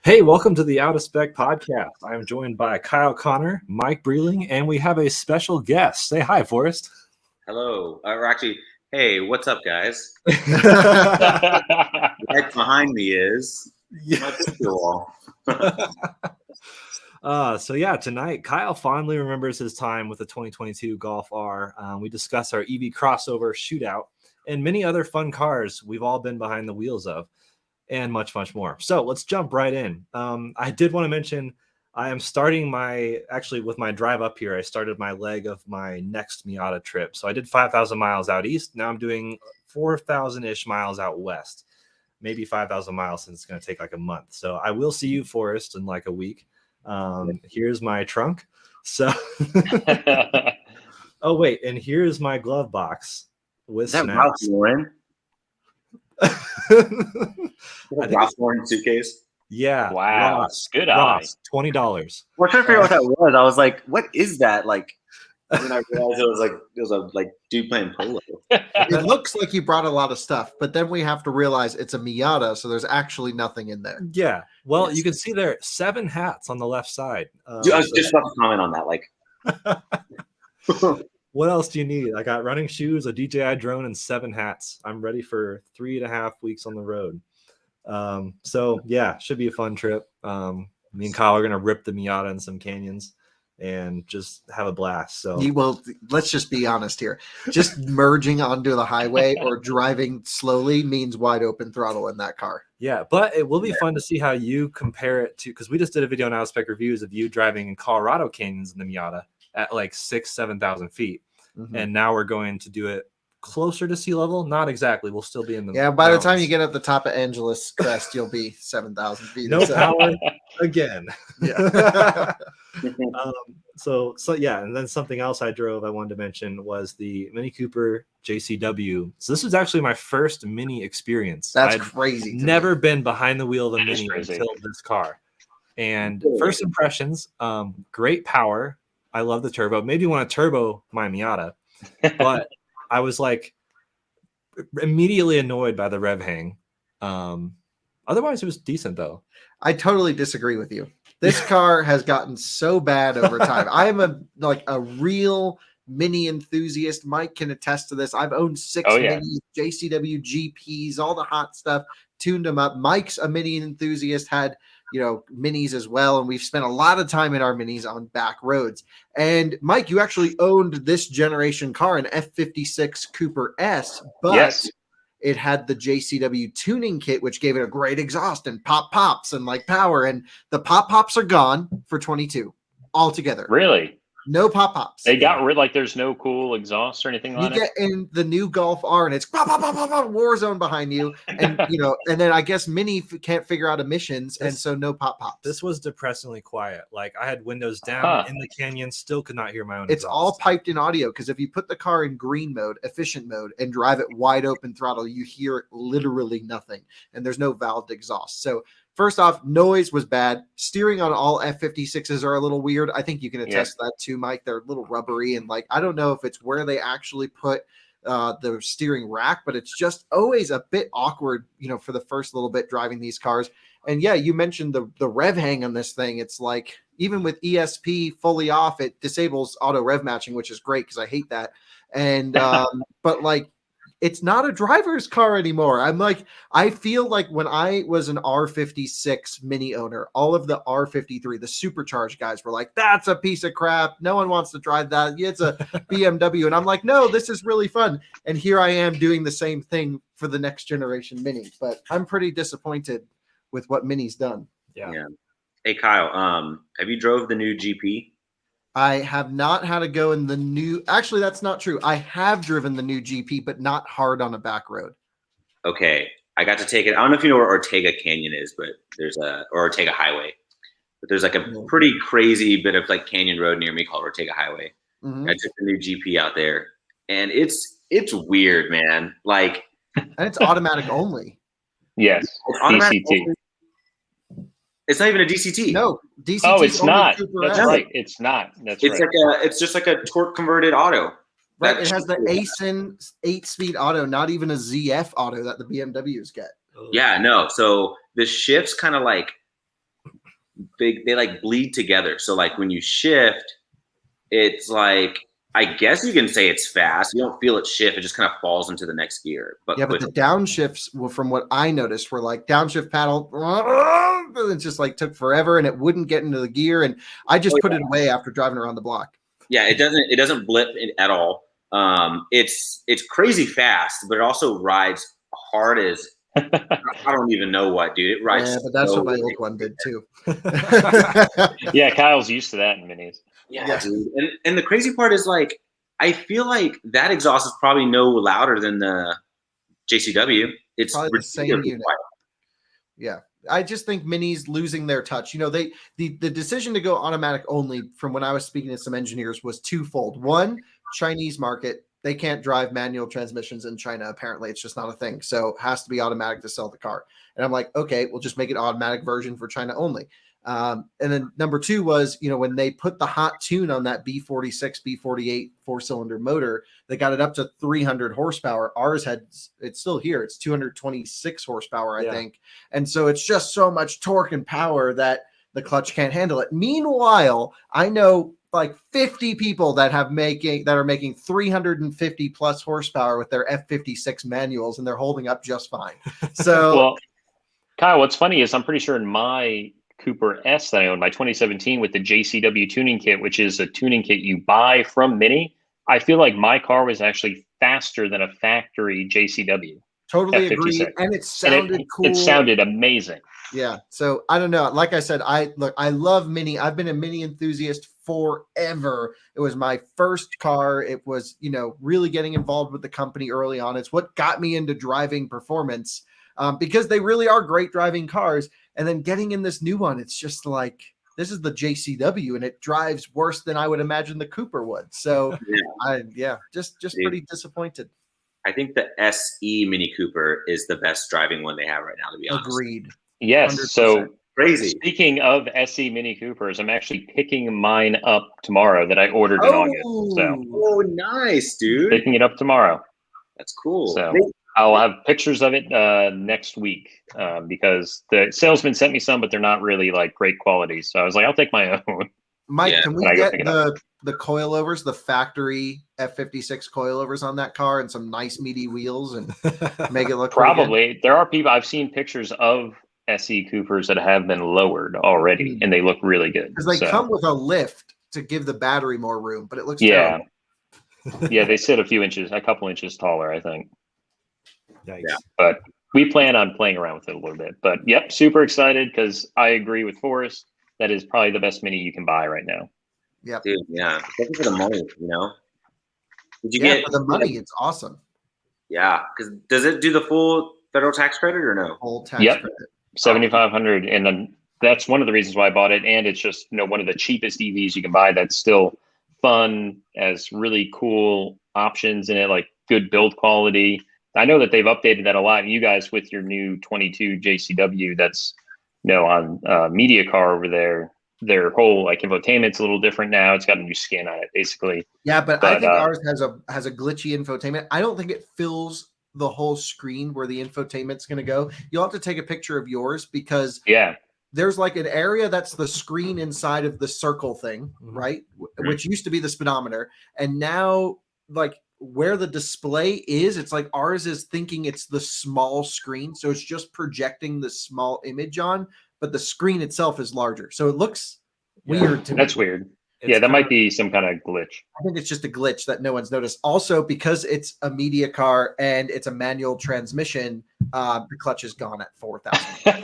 Hey, welcome to the Out of Spec Podcast. I'm joined by Kyle Connor, Mike Breeling, and we have a special guest. Say hi, Forrest. Hello. Or actually, hey, what's up, guys? Right behind me is my picture wall. Tonight, Kyle fondly remembers his time with the 2022 Golf R. We discuss our EV crossover shootout and many other fun cars we've all been behind the wheels of, and much, much more. So let's jump right in. I did want to mention I am starting with my drive up here, I started my leg of my next Miata trip. So I did 5,000 miles out east. Now I'm doing 4,000-ish miles out west, maybe 5,000 miles since it's going to take like a month. So I will see you, Forrest, in like a week. Here's my trunk. So, oh wait, and here's my glove box with Is that snacks. Ralph Lauren? Ralph Lauren suitcase. Yeah. Wow. Ross, Good Ross, $20. Well, I trying to figure out what that was. I was like, "What is that?" Like, and then I realized it was a dude playing polo. It looks like you brought a lot of stuff, but then we have to realize it's a Miata, so there's actually nothing in there. Yeah. Well, Yes. you can see there 7 hats on the left side. Dude, I was just about to comment on that. Like, What else do you need? I got running shoes, a DJI drone, and 7 hats. I'm ready for 3.5 weeks on the road. Should be a fun trip. Me and Kyle are gonna rip the Miata in some canyons and just have a blast. So Let's just be honest here. Just merging onto the highway or driving slowly means wide open throttle in that car. yeah, but it will be fun to see how you compare it to, because we just did a video on Out of Spec Reviews of you driving in Colorado canyons in the Miata at like 7,000 feet. Mhm. And now we're going to do it closer to sea level. Not exactly. We'll still be in the Yeah, by the time mountains. you get up the top of Angeles Crest, you'll be 7,000 feet. No power again. Yeah. And then something else I drove I wanted to mention was the Mini Cooper JCW. So this was actually my first Mini experience. That's I'd crazy. to me. never been behind the wheel of a That is Mini crazy. until this car. And first impressions, great power. I love the turbo. Made me want to turbo my Miata, but I was like immediately annoyed by the rev hang. Otherwise, it was decent though. I totally disagree with you. This car has gotten so bad over time. I am a real Mini enthusiast. Mike can attest to this. I've owned 6 Oh, yeah. Minis, JCW GPs, all the hot stuff, tuned them up. Mike's a Mini enthusiast, had Minis as well, and we've spent a lot of time in our Minis on back roads. And Mike, you actually owned this generation car, an F56 Cooper S, but Yes. it had the JCW tuning kit, which gave it a great exhaust and pops and like power. And the pops are gone for 22 altogether. Really? No pops. They got rid, like, there's no cool exhaust or anything You on it? get in the new Golf R and it's war zone behind you. And, and then I guess Mini can't figure out emissions. And so no pops. This was depressingly quiet. Like I had windows down in the canyon, still could not hear my own It's exhaust. all piped in audio, because if you put the car in green mode, efficient mode, and drive it wide open throttle, you hear literally nothing, and there's no valved exhaust. So first off, noise was bad. Steering on all F56s are a little weird. I think you can attest to that too, Mike. They're a little rubbery, and I don't know if it's where they actually put the steering rack, but it's just always a bit awkward, for the first little bit driving these cars. And yeah, you mentioned the rev hang on this thing. It's like, even with ESP fully off, it disables auto rev matching, which is great because I hate that. And but it's not a driver's car anymore. I feel like when I was an R56 Mini owner, all of the R53, the supercharged guys were like, that's a piece of crap. No one wants to drive that. It's a BMW. And I'm like, no, this is really fun. And here I am doing the same thing for the next generation Mini. But I'm pretty disappointed with what Mini's done. Yeah. Hey Kyle, have you drove the new GP? I have not had to go in the new. Actually, that's not true. I have driven the new GP, but not hard on a back road. Okay, I got to take it. I don't know if you know where Ortega Canyon is, but or Ortega Highway. But there's like a pretty crazy bit of like canyon road near me called Ortega Highway. Mhm. I took the new GP out there, and it's weird, man. Like, And it's automatic only. Yes. automatic DCT. open- It's not even a DCT. No, DCT. Oh, it's only not. Cooper That's S. right. It's not. That's It's right. it's just like a torque converted auto. Right, it has the ASIN 8-speed auto, not even a ZF auto that the BMWs get. Yeah, no. So the shifts kind of like big. They like bleed together. So like when you shift, it's like, I guess you can say it's fast. You don't feel it shift. It just kind of falls into the next gear. But yeah, but the downshifts, well, from what I noticed, were like downshift paddle. It just like took forever, and it wouldn't get into the gear. And I just put it away after driving around the block. Yeah, it doesn't blip at all. It's crazy fast, but it also rides hard as I don't even know what, dude. It rides. Yeah, but that's what my old one did too. Yeah, Kyle's used to that in minis. Yeah, dude. And the crazy part is like, I feel like that exhaust is probably no louder than the JCW. It's probably the same unit. Quiet. Yeah. I just think minis losing their touch. You know, the decision to go automatic only, from when I was speaking to some engineers, was twofold. One, Chinese market, they can't drive manual transmissions in China. Apparently, it's just not a thing. So it has to be automatic to sell the car. And I'm like, okay, we'll just make it automatic version for China only. And then number two was, you know, when they put the hot tune on that B46, B48 4-cylinder motor, they got it up to 300 horsepower. Ours it's still here. It's 226 horsepower, I think. And so it's just so much torque and power that the clutch can't handle it. Meanwhile, I know like 50 people that are making 350 plus horsepower with their F56 manuals, and they're holding up just fine. So, well, Kyle, what's funny is I'm pretty sure in my Cooper S that I own, my 2017, with the JCW tuning kit, which is a tuning kit you buy from Mini, I feel like my car was actually faster than a factory JCW. Totally F56. agree. And it sounded cool. It sounded amazing. Yeah. So I don't know. Like I said, I love Mini. I've been a Mini enthusiast forever. It was my first car. It was, you know, really getting involved with the company early on. It's what got me into driving performance, because they really are great driving cars. And then getting in this new one, it's just like, this is the JCW, and it drives worse than I would imagine the Cooper would. So just pretty disappointed. I think the SE Mini Cooper is the best driving one they have right now, to be honest. Agreed. Yes. 100%. So crazy. Speaking of SE Mini Coopers, I'm actually picking mine up tomorrow that I ordered in August. So nice, dude. Picking it up tomorrow. That's cool. So I'll have pictures of it next week, because the salesman sent me some, but they're not really like great quality. So I was like, I'll take my own. Mike, can we get the coilovers, the factory F56 coilovers on that car, and some nice meaty wheels, and make it look probably? There are people, I've seen pictures of SE Coopers that have been lowered already, and they look really good. Because they come with a lift to give the battery more room, but it looks terrible. Yeah, they sit a couple inches taller, I think. Yikes. Yeah, but we plan on playing around with it a little bit. But yep, super excited, because I agree with Forrest. That is probably the best Mini you can buy right now. Yeah, dude. Yeah, especially for the money, you know. Did you get for the money? It's awesome. Yeah, because does it do the full federal tax credit or no? Full tax credit. 7,500, and then that's one of the reasons why I bought it. And it's just, you know, one of the cheapest EVs you can buy. That's still fun, has really cool options in it, like good build quality. I know that they've updated that a lot. You guys, with your new 22 JCW, that's, you know, on Media Car over there, their whole like infotainment's a little different now. It's got a new skin on it, basically. Yeah, but I think ours has a glitchy infotainment. I don't think it fills the whole screen where the infotainment's going to go. You'll have to take a picture of yours, because there's like an area that's the screen inside of the circle thing, right? Which used to be the speedometer, and now like where the display is, it's like ours is thinking it's the small screen, so it's just projecting the small image on, but the screen itself is larger, so it looks weird to me. That's weird. That might be some kind of glitch. I think it's just a glitch that no one's noticed. Also, because it's a media car and it's a manual transmission, the clutch is gone at 4,000.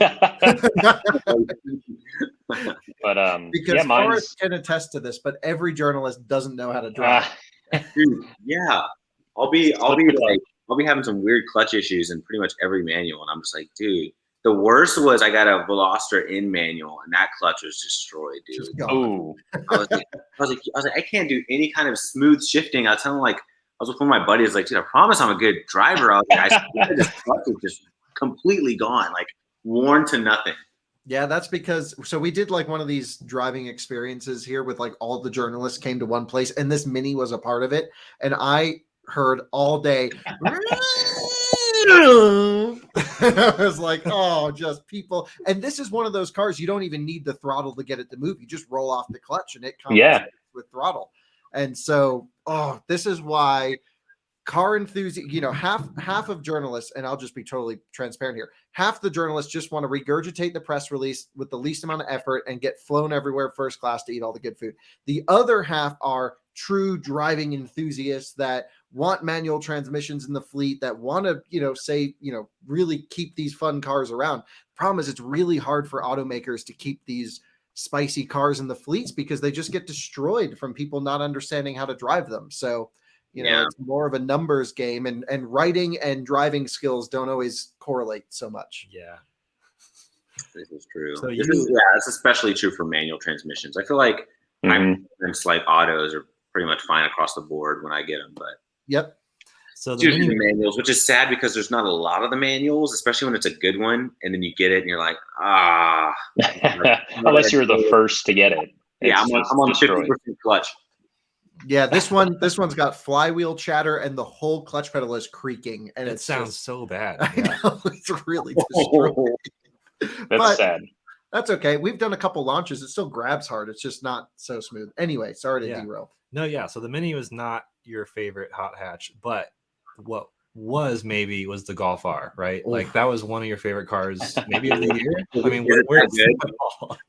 But because Forrest can attest to this, but every journalist doesn't know how to drive. Dude, yeah, I'll be having some weird clutch issues in pretty much every manual, and I'm just like, dude. The worst was I got a Veloster in manual, and that clutch was destroyed, dude. Oh, I was like, I can't do any kind of smooth shifting. I was telling I was with one of my buddies, like, dude, I promise I'm a good driver. I was like, I swear this clutch is just completely gone, like worn to nothing. Yeah, that's because we did like one of these driving experiences here with like all the journalists came to one place, and this Mini was a part of it, and I heard all day I was like, oh, just people. And this is one of those cars you don't even need the throttle to get it to move. You just roll off the clutch and it comes with throttle. And so, this is why car enthusiasts, half of journalists, and I'll just be totally transparent here, half the journalists just want to regurgitate the press release with the least amount of effort and get flown everywhere first class to eat all the good food. The other half are true driving enthusiasts that want manual transmissions in the fleet, that want to, really keep these fun cars around. The problem is it's really hard for automakers to keep these spicy cars in the fleets because they just get destroyed from people not understanding how to drive them. So, it's more of a numbers game, and writing and driving skills don't always correlate so much. Yeah. This is true. So it's especially true for manual transmissions. I feel like my like autos are pretty much fine across the board when I get them, but yep. So the manuals, which is sad because there's not a lot of the manuals, especially when it's a good one, and then you get it and you're like, unless you're the first to get it. Yeah, I'm on 50% clutch. Yeah, this one's got flywheel chatter and the whole clutch pedal is creaking, and it sounds so bad. Yeah. I know, it's really destroying. That's sad. That's okay. We've done a couple launches. It still grabs hard. It's just not so smooth. Anyway, sorry to derail. No, yeah. So the Mini was not your favorite hot hatch, but what was the Golf R, right? Oof. Like that was one of your favorite cars, maybe of the year. I mean, we're good.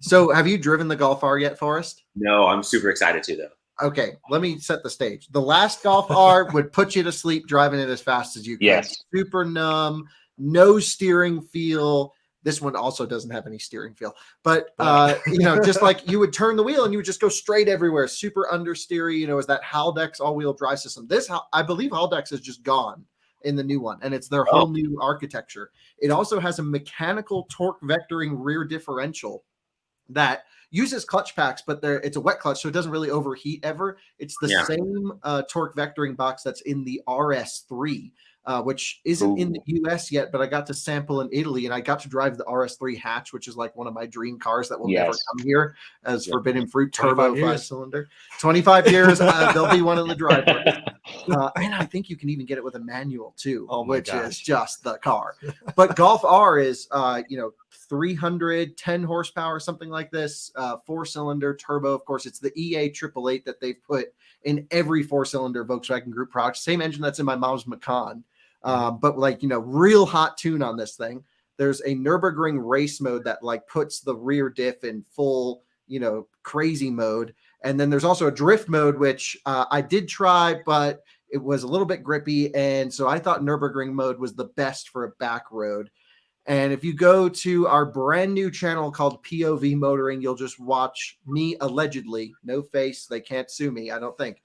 So, have you driven the Golf R yet, Forrest? No, I'm super excited to though. Okay, let me set the stage. The last Golf R would put you to sleep driving it as fast as you can. Yes. Super numb, no steering feel. This one also doesn't have any steering feel, but just like you would turn the wheel and you would just go straight everywhere. Super understeery, is that Haldex all-wheel drive system. I believe Haldex is just gone in the new one, and it's their whole new architecture. It also has a mechanical torque vectoring rear differential that uses clutch packs, but it's a wet clutch, so it doesn't really overheat ever. It's the same torque vectoring box that's in the RS3, which isn't in the US yet, but I got to sample in Italy, and I got to drive the RS3 hatch, which is like one of my dream cars that will never come here as Forbidden Fruit turbo 5-cylinder. 25 years, there'll be one in the driveway. And I think you can even get it with a manual too, which is just the car. But Golf R is, 310 horsepower, something like this, 4-cylinder turbo. Of course, it's the EA 888 that they've put in every 4-cylinder Volkswagen Group product. Same engine that's in my mom's Macan. But real hot tune on this thing. There's a Nürburgring race mode that puts the rear diff in full, crazy mode. And then there's also a drift mode, which I did try, but it was a little bit grippy. And so I thought Nürburgring mode was the best for a back road. And if you go to our brand new channel called POV Motoring, you'll just watch me allegedly, no face, they can't sue me, I don't think,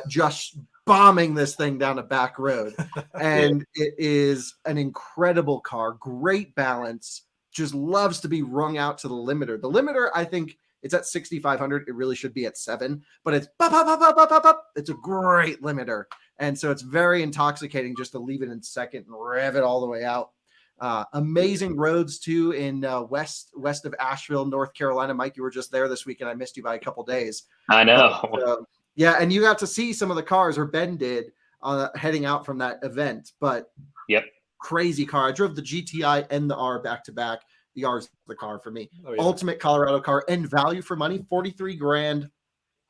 just bombing this thing down a back road. And it is an incredible car, great balance, just loves to be wrung out to the limiter. The limiter, I think, it's at 6,500. It really should be at 7, but it's it's a great limiter. And so it's very intoxicating just to leave it in second and rev it all the way out. Amazing roads too in west of Asheville, North Carolina. Mike, you were just there this week, and I missed you by a couple days. I know. And you got to see some of the cars, or Ben did, heading out from that event. But crazy car. I drove the GTI and the R back to back. The R is the car for me. Ultimate Colorado car, and value for money, $43,000.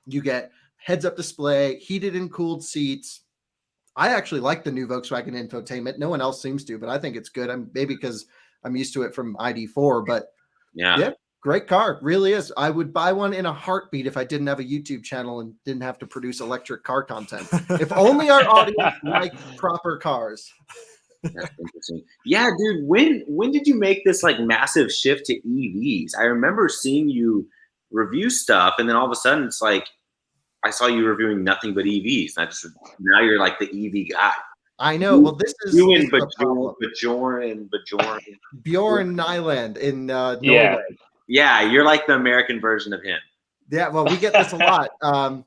You get heads-up display, heated and cooled seats. I actually like the new Volkswagen infotainment. No one else seems to, but I think it's good. Maybe because I'm used to it from ID4, but great car. Really is. I would buy one in a heartbeat if I didn't have a YouTube channel and didn't have to produce electric car content. If only our audience liked proper cars. That's interesting. Yeah, dude, when did you make this massive shift to EVs? I remember seeing you review stuff, and then all of a sudden it's I saw you reviewing nothing but EVs. Now you're the EV guy. I know. Well, this is you and Bjorn Nyland in Norway. Yeah, you're like the American version of him. Yeah, well, we get this a lot. I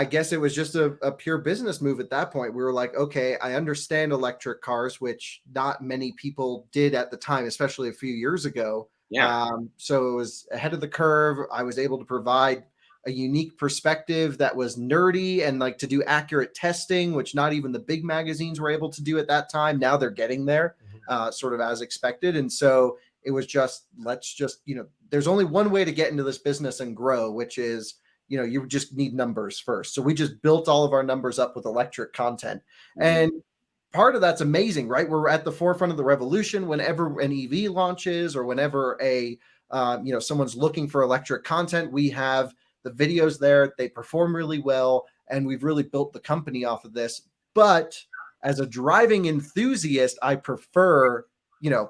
guess it was just a pure business move at that point. We were like, okay, I understand electric cars, which not many people did at the time, especially a few years ago. Yeah. So it was ahead of the curve. I was able to provide a unique perspective that was nerdy and like to do accurate testing, which not even the big magazines were able to do at that time. Now they're getting there, sort of as expected. And so it was just, let's just, there's only one way to get into this business and grow, which is, you just need numbers first. So we just built all of our numbers up with electric content. And part of that's amazing, right? We're at the forefront of the revolution. Whenever an EV launches or whenever someone's looking for electric content, we have the videos there. They perform really well. And we've really built the company off of this. But as a driving enthusiast, I prefer,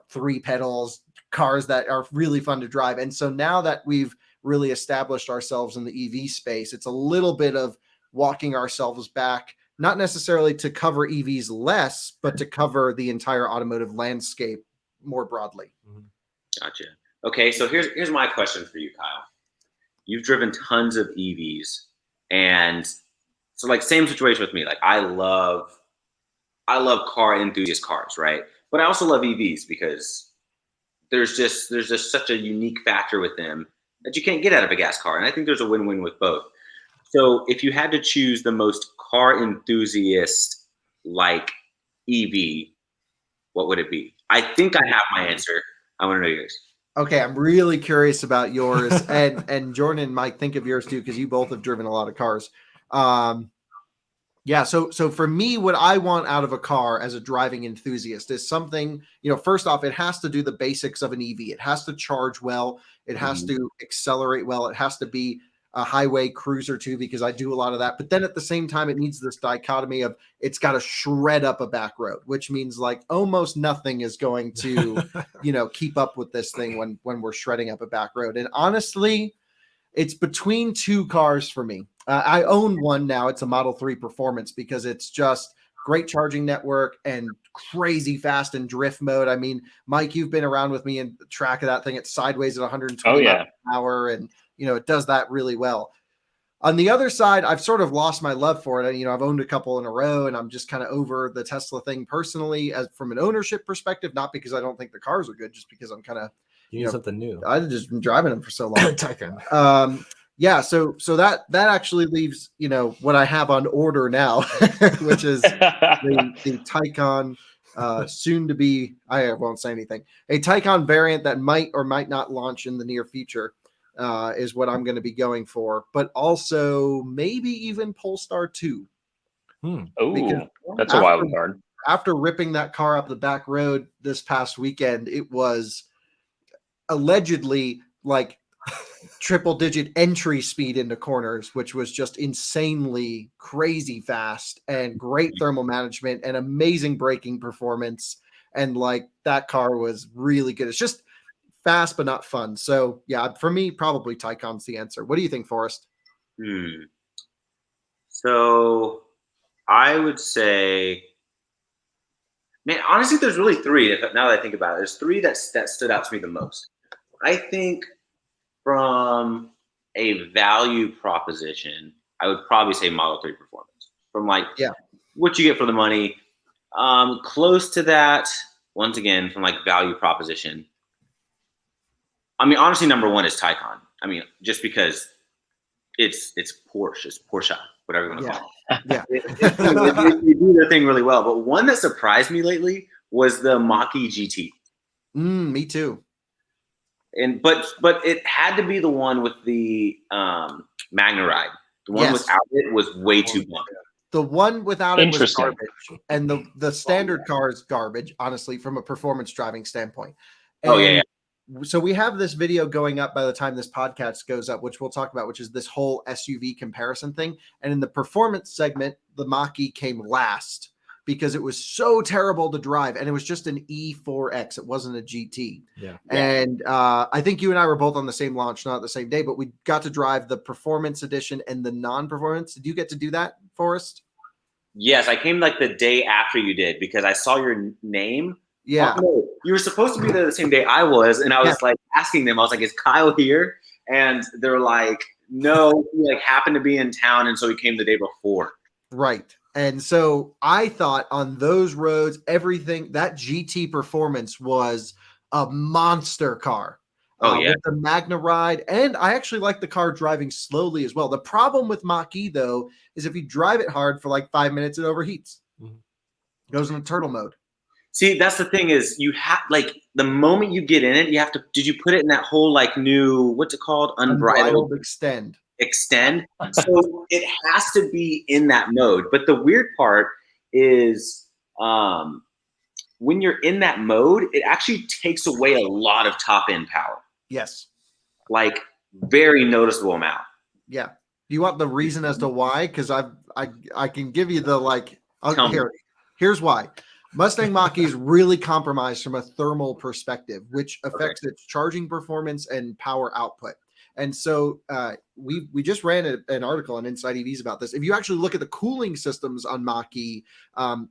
3 pedals, cars that are really fun to drive. And so now that we've really established ourselves in the EV space, it's a little bit of walking ourselves back, not necessarily to cover EVs less, but to cover the entire automotive landscape more broadly. Gotcha. Okay, so here's my question for you, Kyle. You've driven tons of EVs, and so like same situation with me. Like I love car enthusiast cars, right? But I also love EVs because there's just such a unique factor with them that you can't get out of a gas car, and I think there's a win-win with both. So if you had to choose the most car enthusiast like EV, what would it be? I think I have my answer. I want to know yours. Okay, I'm really curious about yours, and Jordan and Mike, think of yours too, because you both have driven a lot of cars. So for me, what I want out of a car as a driving enthusiast is something, first off, it has to do the basics of an EV. It has to charge well. It has to accelerate well. It has to be a highway cruiser too, because I do a lot of that. But then at the same time, it needs this dichotomy of it's got to shred up a back road, which means like almost nothing is going to, keep up with this thing when we're shredding up a back road. And honestly, it's between 2 cars for me. I own one now. It's a Model 3 Performance because it's just great charging network and crazy fast in drift mode. I mean, Mike, you've been around with me and track of that thing. It's sideways at 120 miles an hour, and it does that really well. On the other side, I've sort of lost my love for it. I've owned a couple in a row, and I'm just kind of over the Tesla thing personally, as from an ownership perspective, not because I don't think the cars are good, just because I'm kind of something new. I've just been driving them for so long. Taycan. So that actually leaves, what I have on order now, which is the Taycan, soon to be, I won't say anything, a Taycan variant that might or might not launch in the near future, is what I'm going to be going for, but also maybe even Polestar 2. Oh, that's a wild card. After ripping that car up the back road this past weekend, it was allegedly like triple digit entry speed into corners, which was just insanely crazy fast and great thermal management and amazing braking performance. And like that car was really good. It's just fast, but not fun. So yeah, for me, probably Taycan's the answer. What do you think, Forrest? So I would say, man, honestly, there's really 3. Now that I think about it, there's 3 that stood out to me the most. I think from a value proposition, I would probably say Model 3 Performance. From what you get for the money, close to that. Once again, from like value proposition. I mean, honestly, number 1 is Taycan. I mean, just because it's Porsche, whatever you want to call it. Yeah, they do their thing really well. But one that surprised me lately was the Mach-E GT. Me too. But it had to be the one with the Magna Ride. The one without it was way too long. The one without it was garbage, and the standard car is garbage, honestly, from a performance driving standpoint. And so we have this video going up by the time this podcast goes up, which we'll talk about, which is this whole SUV comparison thing. And in the performance segment, the Mach-E came last because it was so terrible to drive, and it was just an E4X. It wasn't a GT. And I think you and I were both on the same launch, not the same day, but we got to drive the performance edition and the non-performance. Did you get to do that, Forrest? Yes, I came like the day after you did because I saw your name. Yeah. You were supposed to be there the same day I was, and I was like asking them, I was like, is Kyle here? And they're like, no, he like happened to be in town, and so he came the day before. Right. And so I thought on those roads, everything, that GT Performance was a monster car. Oh, yeah. With the Magna Ride, and I actually like the car driving slowly as well. The problem with Mach-E, though, is if you drive it hard for like 5 minutes, it overheats. Goes into turtle mode. See, that's the thing is you have like the moment you get in it, you have to. Did you put it in that whole like new what's it called? Unbridled extend. So it has to be in that mode. But the weird part is when you're in that mode, it actually takes away a lot of top end power. Yes. Like very noticeable amount. Yeah. Do you want the reason as to why? Because I can give you the like. Here's why. Mustang Mach-E is really compromised from a thermal perspective, which affects its charging performance and power output. And so we just ran an article on Inside EVs about this. If you actually look at the cooling systems on Mach-E,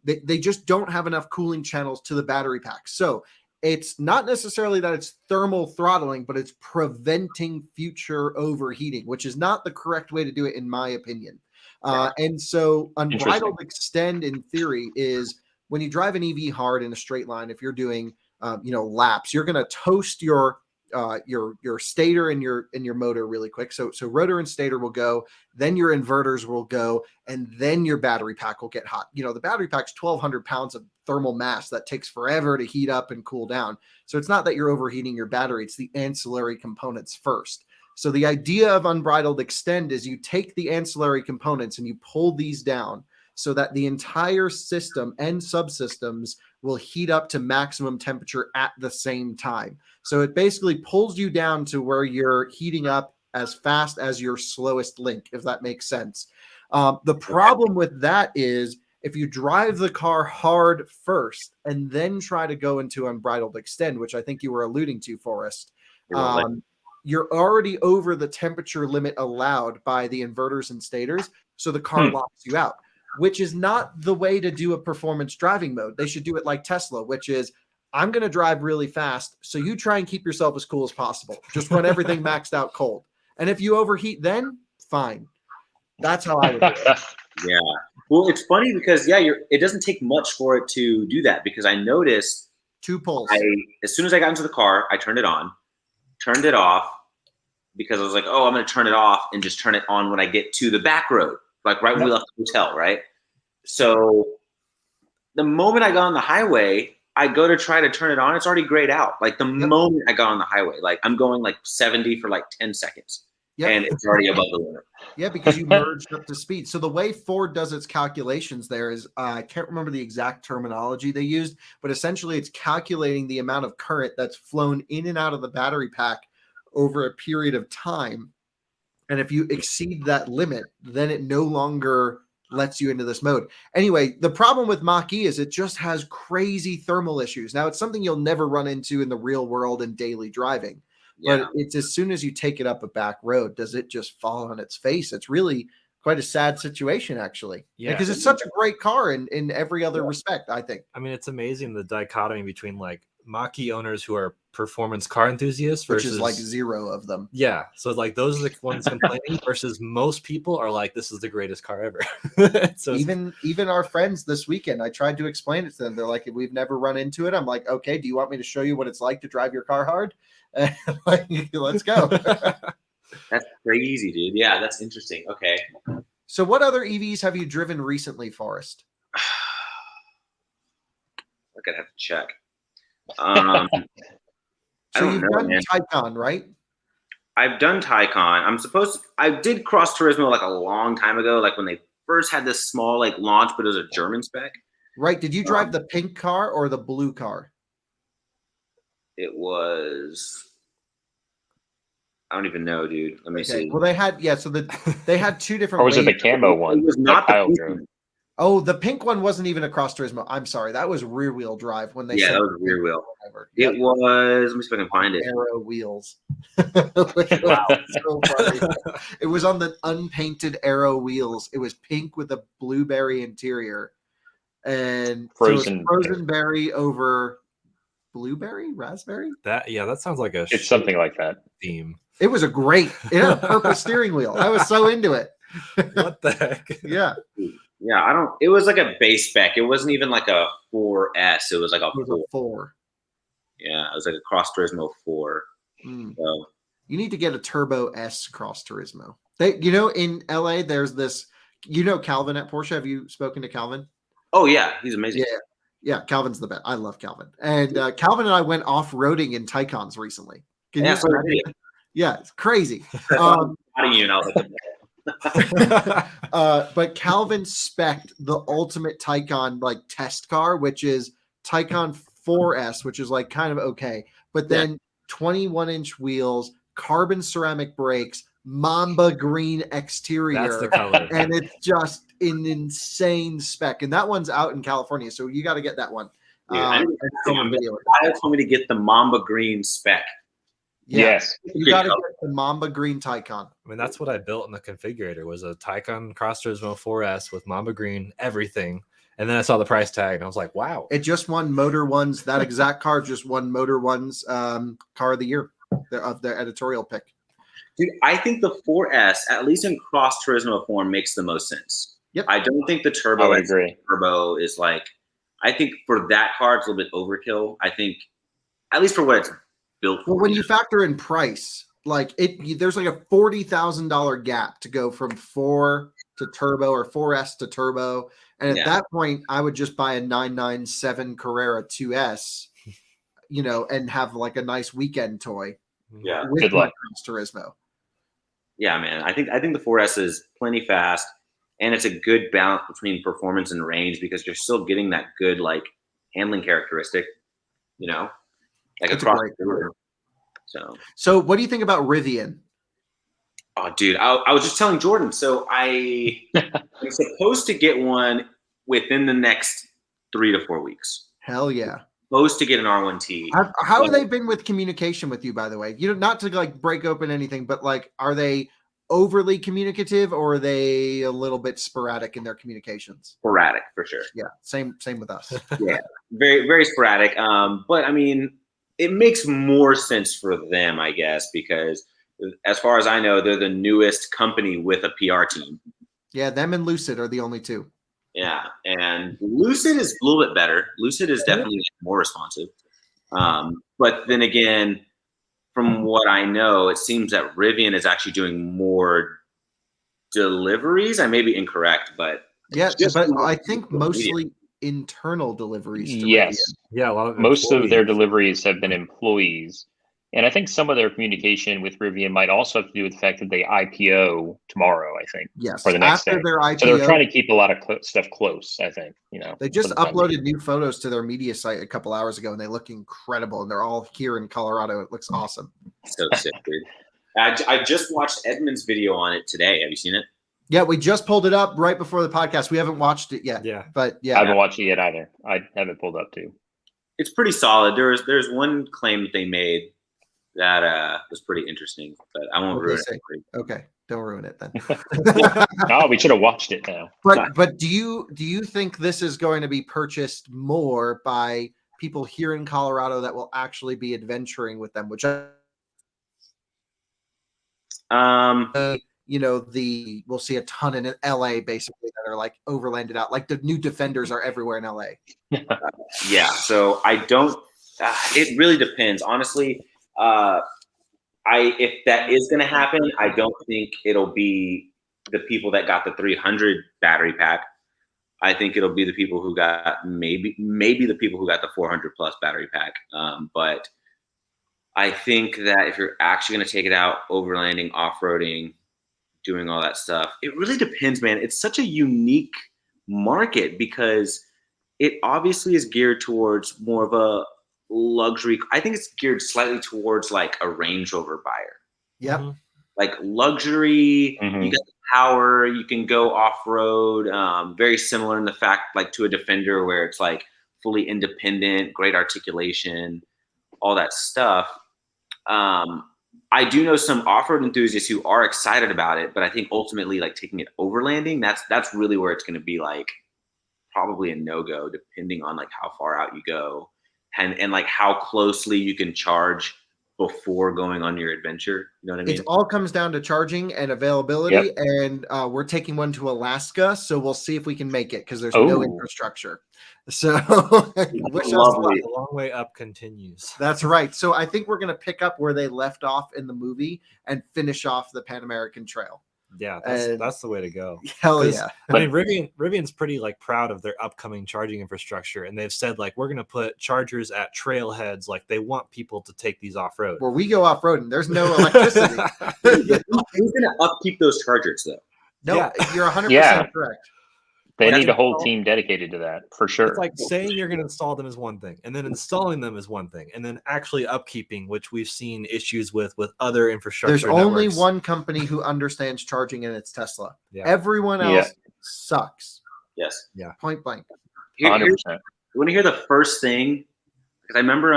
they just don't have enough cooling channels to the battery pack. So it's not necessarily that it's thermal throttling, but it's preventing future overheating, which is not the correct way to do it, in my opinion. And so Unbridled Extend, in theory, is when you drive an EV hard in a straight line, if you're doing laps, you're going to toast your stator and your motor really quick. So rotor and stator will go, then your inverters will go, and then your battery pack will get hot. The battery pack's 1,200 pounds of thermal mass that takes forever to heat up and cool down. So it's not that you're overheating your battery, it's the ancillary components first. So the idea of Unbridled Extend is you take the ancillary components and you pull these down so that the entire system and subsystems will heat up to maximum temperature at the same time. So it basically pulls you down to where you're heating up as fast as your slowest link, if that makes sense. The problem with that is if you drive the car hard first and then try to go into Unbridled Extend, which I think you were alluding to, Forrest, you're already over the temperature limit allowed by the inverters and stators, so the car locks you out, which is not the way to do a performance driving mode. They should do it like Tesla, which is, I'm going to drive really fast, so you try and keep yourself as cool as possible. Just run everything maxed out cold. And if you overheat then, fine. That's how I would do it. Yeah. Well, it's funny because, it doesn't take much for it to do that, because I noticed 2 pulls. As soon as I got into the car, I turned it on, turned it off, because I was like, oh, I'm going to turn it off and just turn it on when I get to the back road, like right when we left the hotel, right? So the moment I got on the highway, I go to try to turn it on, it's already grayed out. Like the moment I got on the highway, like I'm going like 70 for like 10 seconds. And it's already above the limit. Yeah, because you merged up to speed. So the way Ford does its calculations there is, I can't remember the exact terminology they used, but essentially it's calculating the amount of current that's flown in and out of the battery pack over a period of time. And if you exceed that limit, then it no longer lets you into this mode. Anyway, the problem with Mach-E is it just has crazy thermal issues. Now, it's something you'll never run into in the real world in daily driving. But it's as soon as you take it up a back road, does it just fall on its face? It's really quite a sad situation, actually. Yeah, because it's such a great car in every other respect, I think. I mean, it's amazing the dichotomy between like Mach-E owners who are performance car enthusiasts versus, which is like 0 of them. Yeah. So like those are the ones complaining versus most people are like, this is the greatest car ever. So even our friends this weekend, I tried to explain it to them. They're like, we've never run into it. I'm like, okay, do you want me to show you what it's like to drive your car hard? Like, let's go. That's crazy, dude. Yeah, that's interesting. Okay. So what other EVs have you driven recently, Forrest? I'm gonna have to check. So you've done Taycan, right? I've done Taycan. I did Cross Turismo like a long time ago, like when they first had this small like launch, but it was a German spec. Right. Did you drive the pink car or the blue car? It was, I don't even know, dude. Let me see. Well, they had, they had 2 different. Or was it the camo one? It was not the pink one. Oh, the pink one wasn't even a Cross Turismo. I'm sorry. That was rear wheel drive when they that was rear wheel. It was, let me see if I can find it. Arrow wheels. Wow. So funny. It was on the unpainted Arrow wheels. It was pink with a blueberry interior. And frozen berry over blueberry, raspberry. That sounds like it's something like that theme. It was it had a purple steering wheel. I was so into it. What the heck? Yeah. Yeah, it was like a base spec. It wasn't even like a 4S. It was like a 4. 4. Yeah, it was like a Cross Turismo 4. So You need to get a Turbo S Cross Turismo. In LA, there's this. Calvin at Porsche. Have you spoken to Calvin? oh yeah, he's amazing. Yeah, Calvin's the best. I love Calvin. And Calvin and I went off-roading in Taycans recently. Can you imagine? Yeah, it's crazy. But Calvin spec'd the ultimate Taycan like test car, which is Taycan 4S, which is like kind of okay. But then 21-inch wheels, carbon ceramic brakes, Mamba green exterior. That's the color. And it's just an insane spec. And that one's out in California. So you got to get that one. I told me to get the Mamba green spec. Yeah. Yes. You got to get the Mamba green Taycan. I mean, that's what I built in the configurator was a Taycan Cross Turismo 4S with Mamba green, everything. And then I saw the price tag and I was like, wow. It just won Motor One's, that exact car just won Motor One's car of the year of their editorial pick. Dude, I think the 4S, at least in Cross Turismo form, makes the most sense. Yep. I don't think the Turbo I would agree. Turbo is like, I think for that car, it's a little bit overkill. I think, at least for what it's built for. Well, when you factor in price, like there's like a $40,000 gap to go from 4 to Turbo or 4S to Turbo. And at that point, I would just buy a 997 Carrera 2S, and have like a nice weekend toy. Yeah. With my Turismo. Yeah, man. I think the 4S is plenty fast, and it's a good balance between performance and range because you're still getting that good like handling characteristic, like it's across a the board. So what do you think about Rivian? Oh, dude, I was just telling Jordan. So I'm supposed to get one within the next 3 to 4 weeks. Hell yeah. Supposed to get an R1T. How have they been with communication with you, by the way? Not to like break open anything, but like, are they overly communicative or are they a little bit sporadic in their communications? Sporadic, for sure. Yeah, same with us. Yeah, very, very sporadic. But I mean, it makes more sense for them, I guess, because as far as I know, they're the newest company with a PR team. Yeah, them and Lucid are the only two. Yeah, and Lucid is a little bit better. Lucid is definitely more responsive. But then again, from what I know, it seems that Rivian is actually doing more deliveries. I may be incorrect, but but I think mostly internal deliveries. Yes. Rivian. Yeah, a lot of most of their deliveries have been employees. And I think some of their communication with Rivian might also have to do with the fact that they IPO tomorrow, I think. Yes. Or the next After day. their IPO. So they're trying to keep a lot of stuff close, I think. They just uploaded new photos to their media site a couple hours ago, and they look incredible. And they're all here in Colorado. It looks awesome. So sick, dude. I just watched Edmund's video on it today. Have you seen it? Yeah, we just pulled it up right before the podcast. We haven't watched it yet. Yeah. But yeah. I haven't watched it yet either. I haven't pulled up too. It's pretty solid. There's one claim that they made that was pretty interesting, but I won't ruin it. Okay, don't ruin it then. No, we should have watched it now. But do you think this is going to be purchased more by people here in Colorado that will actually be adventuring with them? Which we'll see a ton in LA basically that are like overlanded out. Like the new Defenders are everywhere in LA. Yeah, so I don't. It really depends, honestly. If that is going to happen, I don't think it'll be the people that got the 300 battery pack. I think it'll be the people who got maybe the people who got the 400 plus battery pack. But I think that if you're actually going to take it out, overlanding, off-roading, doing all that stuff, it really depends, man. It's such a unique market because it obviously is geared towards more of a luxury. I think it's geared slightly towards like a Range Rover buyer. Yep. Like luxury, you get the power, you can go off-road, very similar in the fact like to a Defender where it's like fully independent, great articulation, all that stuff. I do know some off-road enthusiasts who are excited about it, but I think ultimately like taking it overlanding, that's really where it's going to be like probably a no-go depending on like how far out you go. And like how closely you can charge before going on your adventure. You know what I mean? It all comes down to charging and availability, and we're taking one to Alaska, so we'll see if we can make it because there's no infrastructure. So wish us luck. The long way up continues. That's right. So I think we're going to pick up where they left off in the movie and finish off the Pan American Trail. Yeah, that's the way to go. Hell yeah. I mean, Rivian's pretty like proud of their upcoming charging infrastructure, and they've said like we're going to put chargers at trailheads. Like they want people to take these off road. Where we go off road and there's no electricity. Who's going to upkeep those chargers though? No, you're 100% correct. They need a whole team dedicated to that for sure. It's like saying you're going to install them is one thing, and then installing them is one thing, and then actually upkeeping, which we've seen issues with other infrastructure. There's only one company who understands charging, and it's Tesla. Yeah. Everyone else sucks. Yes. Yeah. Point blank. 100%. You want to hear the first thing? Because I remember,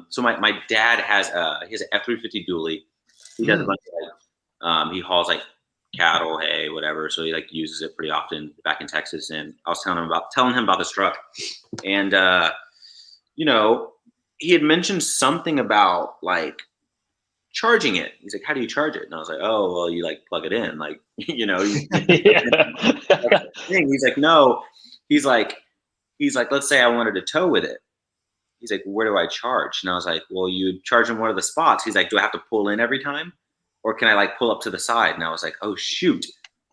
so my dad has he has an F-350 dually. He does a bunch of he hauls like cattle, hay, whatever. So he like uses it pretty often back in Texas. And I was telling him about this truck, and you know, he had mentioned something about like charging it. He's like, "How do you charge it?" And I was like, "Oh, well, you like plug it in, like you know." He's like, "No." He's like, "Let's say I wanted to tow with it." He's like, "Where do I charge?" And I was like, "Well, you charge in one of the spots." He's like, "Do I have to pull in every time? Or can I like pull up to the side?" And I was like, "Oh shoot,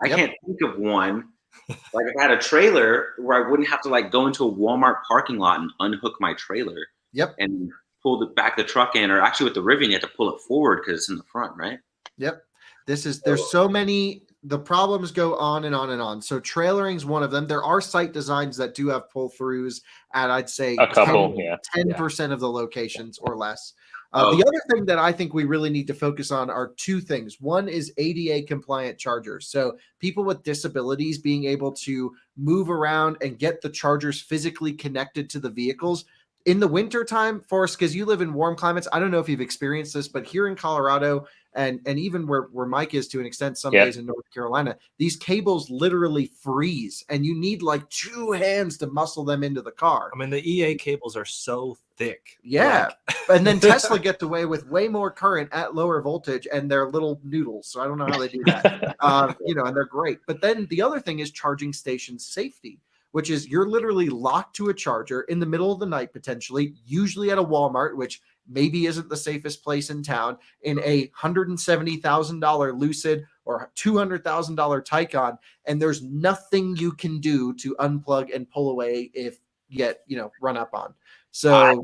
I can't think of one." Like if I had a trailer where I wouldn't have to like go into a Walmart parking lot and unhook my trailer. Yep. And pull the truck in, or actually with the Rivian, you have to pull it forward because it's in the front, right? Yep. There's so many. The problems go on and on and on. So trailering is one of them. There are site designs that do have pull throughs at I'd say a couple, 10% of the locations or less. The other thing that I think we really need to focus on are two things. One is ADA compliant chargers. So people with disabilities being able to move around and get the chargers physically connected to the vehicles. In the wintertime, Forrest, because you live in warm climates, I don't know if you've experienced this, but here in Colorado and even where Mike is to an extent some days in North Carolina, these cables literally freeze and you need like two hands to muscle them into the car. I mean, the EA cables are so thick. Yeah. And then Tesla gets away with way more current at lower voltage and they're little noodles. So I don't know how they do that. And they're great. But then the other thing is charging station safety, which is you're literally locked to a charger in the middle of the night, potentially, usually at a Walmart, which maybe isn't the safest place in town, in a $170,000 Lucid or $200,000 Taycan, and there's nothing you can do to unplug and pull away if you get, run up on. So I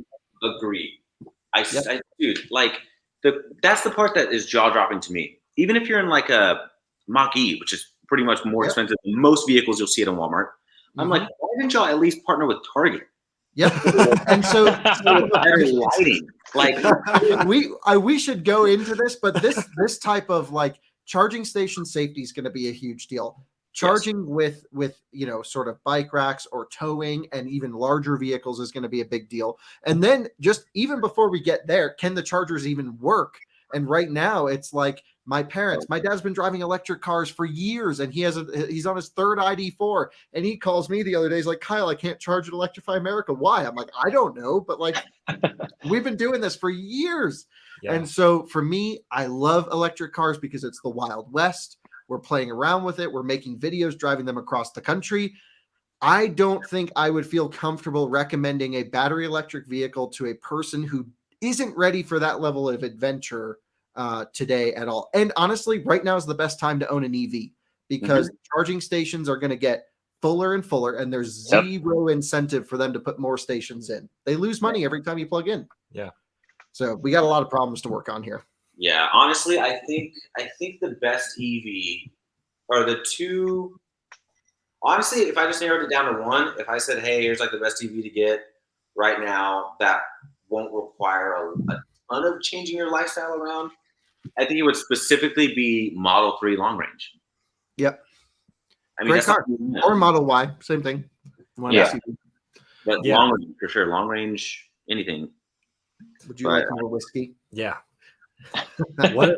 agree. Dude, like that's the part that is jaw dropping to me. Even if you're in like a Mach-E, which is pretty much more expensive than most vehicles you'll see at a Walmart. I'm like, why didn't y'all at least partner with Target? Yep. And so lighting, like we should go into this, but this type of like charging station safety is going to be a huge deal. Charging with sort of bike racks or towing and even larger vehicles is going to be a big deal. And then just even before we get there, can the chargers even work? And right now it's like my dad's been driving electric cars for years and he's on his third ID4 and he calls me the other day. He's like, "Kyle, I can't charge at Electrify America." Why? I'm like, "I don't know, but like we've been doing this for years." Yeah. And so for me, I love electric cars because it's the Wild West. We're playing around with it. We're making videos, driving them across the country. I don't think I would feel comfortable recommending a battery electric vehicle to a person who isn't ready for that level of adventure today at all. And honestly, right now is the best time to own an EV because charging stations are going to get fuller and fuller and there's zero incentive for them to put more stations in. They lose money every time you plug in. Yeah. So we got a lot of problems to work on here. Yeah, honestly, I think the best EV are the two. Honestly, if I just narrowed it down to one, if I said, "Hey, here's like the best EV to get right now that won't require a ton of changing your lifestyle around," I think it would specifically be Model 3 long range. Yep. I mean, great car. Or Model Y, same thing. But long range, for sure. Long range, anything. Would you like more whiskey? Yeah. What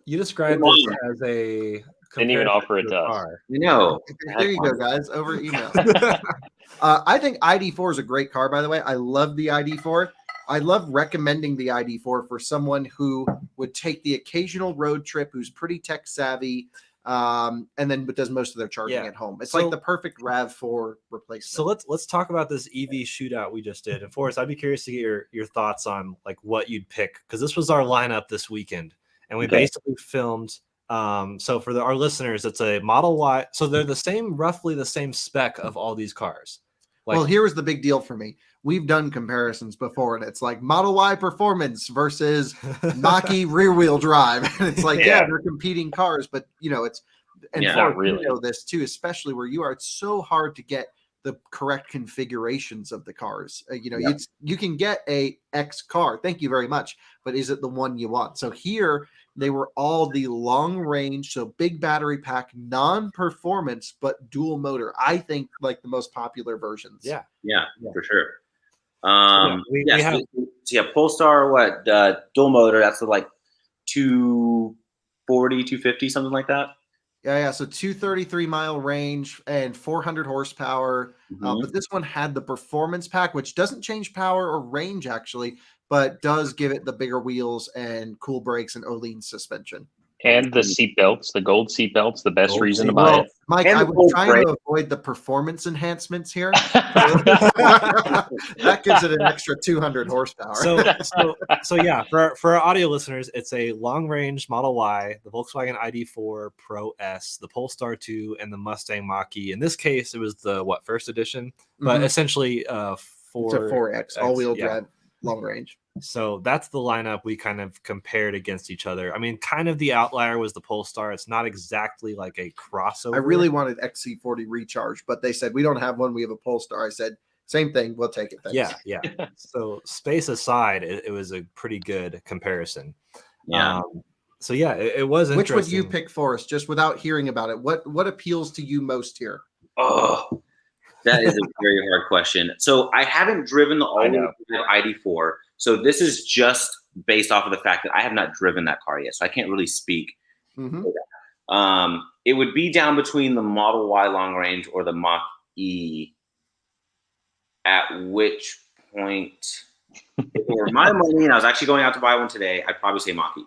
you described this as a didn't even offer it to us. Car. There you go, guys. Over email. I think ID4 is a great car, by the way. I love the ID4. I love recommending the ID4 for someone who would take the occasional road trip, who's pretty tech savvy, and then does most of their charging at home. It's like the perfect RAV4 replacement. So let's talk about this EV shootout we just did. And Forrest, I'd be curious to get your thoughts on like what you'd pick, because this was our lineup this weekend, and we basically filmed. So for our listeners, it's a Model Y. So they're roughly the same spec of all these cars. Like, well, here was the big deal for me. We've done comparisons before, and it's like Model Y performance versus Mach-E rear wheel drive. And it's like, they're competing cars, but it's, and not really. You know this too, especially where you are. It's so hard to get the correct configurations of the cars. You can get a X car. Thank you very much. But is it the one you want? So here they were all the long range, so big battery pack, non-performance, but dual motor. I think like the most popular versions. Yeah, for sure. Polestar, dual motor, that's like 240, 250, something like that. Yeah. So 233-mile range and 400 horsepower. But this one had the performance pack, which doesn't change power or range actually, but does give it the bigger wheels and cool brakes and Öhlins suspension. And the seat belts, the gold seat belts, the best reason to buy it. Mike, I was trying to avoid the performance enhancements here. That gives it an extra 200 horsepower. So yeah, for our audio listeners, it's a long range Model Y, the Volkswagen ID4 Pro S, the Polestar 2, and the Mustang Mach-E. In this case, it was the first edition, but essentially it's a 4X all-wheel drive long range. So that's the lineup we kind of compared against each other. I mean, kind of the outlier was the Polestar. It's not exactly like a crossover. I really wanted XC40 Recharge, but they said, we don't have one. We have a Polestar. I said, same thing. We'll take it. Thanks. Yeah. So space aside, it was a pretty good comparison. Yeah. So yeah, it was interesting. Which would you pick, Forrest, just without hearing about it? What appeals to you most here? Oh, that is a very hard question. So I haven't driven the all-wheel ID4. So this is just based off of the fact that I have not driven that car yet. So I can't really speak. It would be down between the Model Y long range or the Mach-E. At which point, if it were my money and I was actually going out to buy one today, I'd probably say Mach-E.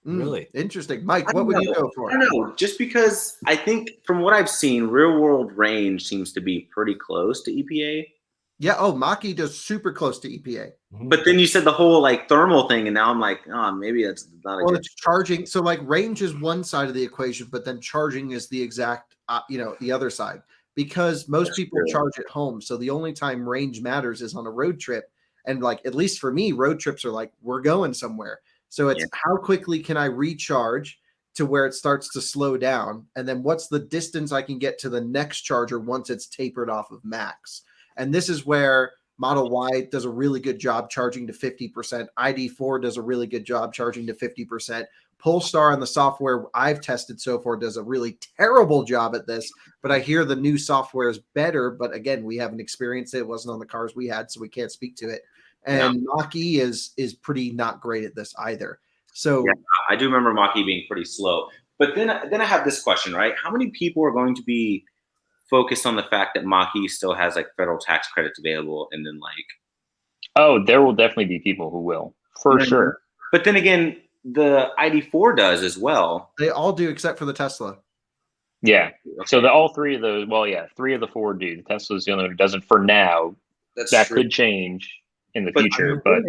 Really interesting. Mike, what would you go for? I don't know. Just because I think from what I've seen, real world range seems to be pretty close to EPA. Yeah. Oh, Mach-E does super close to EPA. But then you said the whole like thermal thing, and now I'm like, oh, maybe that's not a good. It's charging. So like range is one side of the equation, but then charging is the exact, the other side, because most people charge at home. So the only time range matters is on a road trip. And like, at least for me, road trips are like, we're going somewhere. So it's how quickly can I recharge to where it starts to slow down? And then what's the distance I can get to the next charger once it's tapered off of max? And this is where Model Y does a really good job charging to 50%. ID4 does a really good job charging to 50%. Polestar and the software I've tested so far does a really terrible job at this, but I hear the new software is better. But again, we haven't experienced it. It wasn't on the cars we had, so we can't speak to it. And Mach-E is pretty not great at this either. So I do remember Mach-E being pretty slow. But then I have this question, right? How many people are going to be focused on the fact that Mach-E still has like federal tax credits available, and then there will definitely be people who will, for sure. But then again, the ID4 does as well. They all do except for the Tesla. Yeah. Okay. So all three of those, 3 of the 4 do. The Tesla's the only one who doesn't for now. That could change in the future. But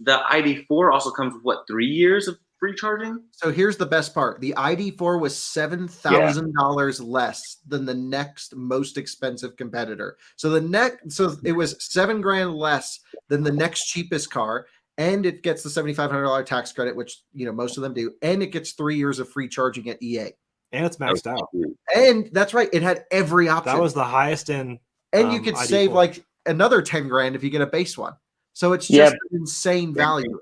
the ID4 also comes with 3 years of free charging? So here's the best part. The ID4 was $7,000 less than the next most expensive competitor. So it was $7,000 less than the next cheapest car, and it gets the $7,500 tax credit, which most of them do, and it gets 3 years of free charging at EA. And it's maxed out. And that's right. It had every option. That was the highest in. And you could ID4. Save like another $10,000 if you get a base one. So it's just an insane value.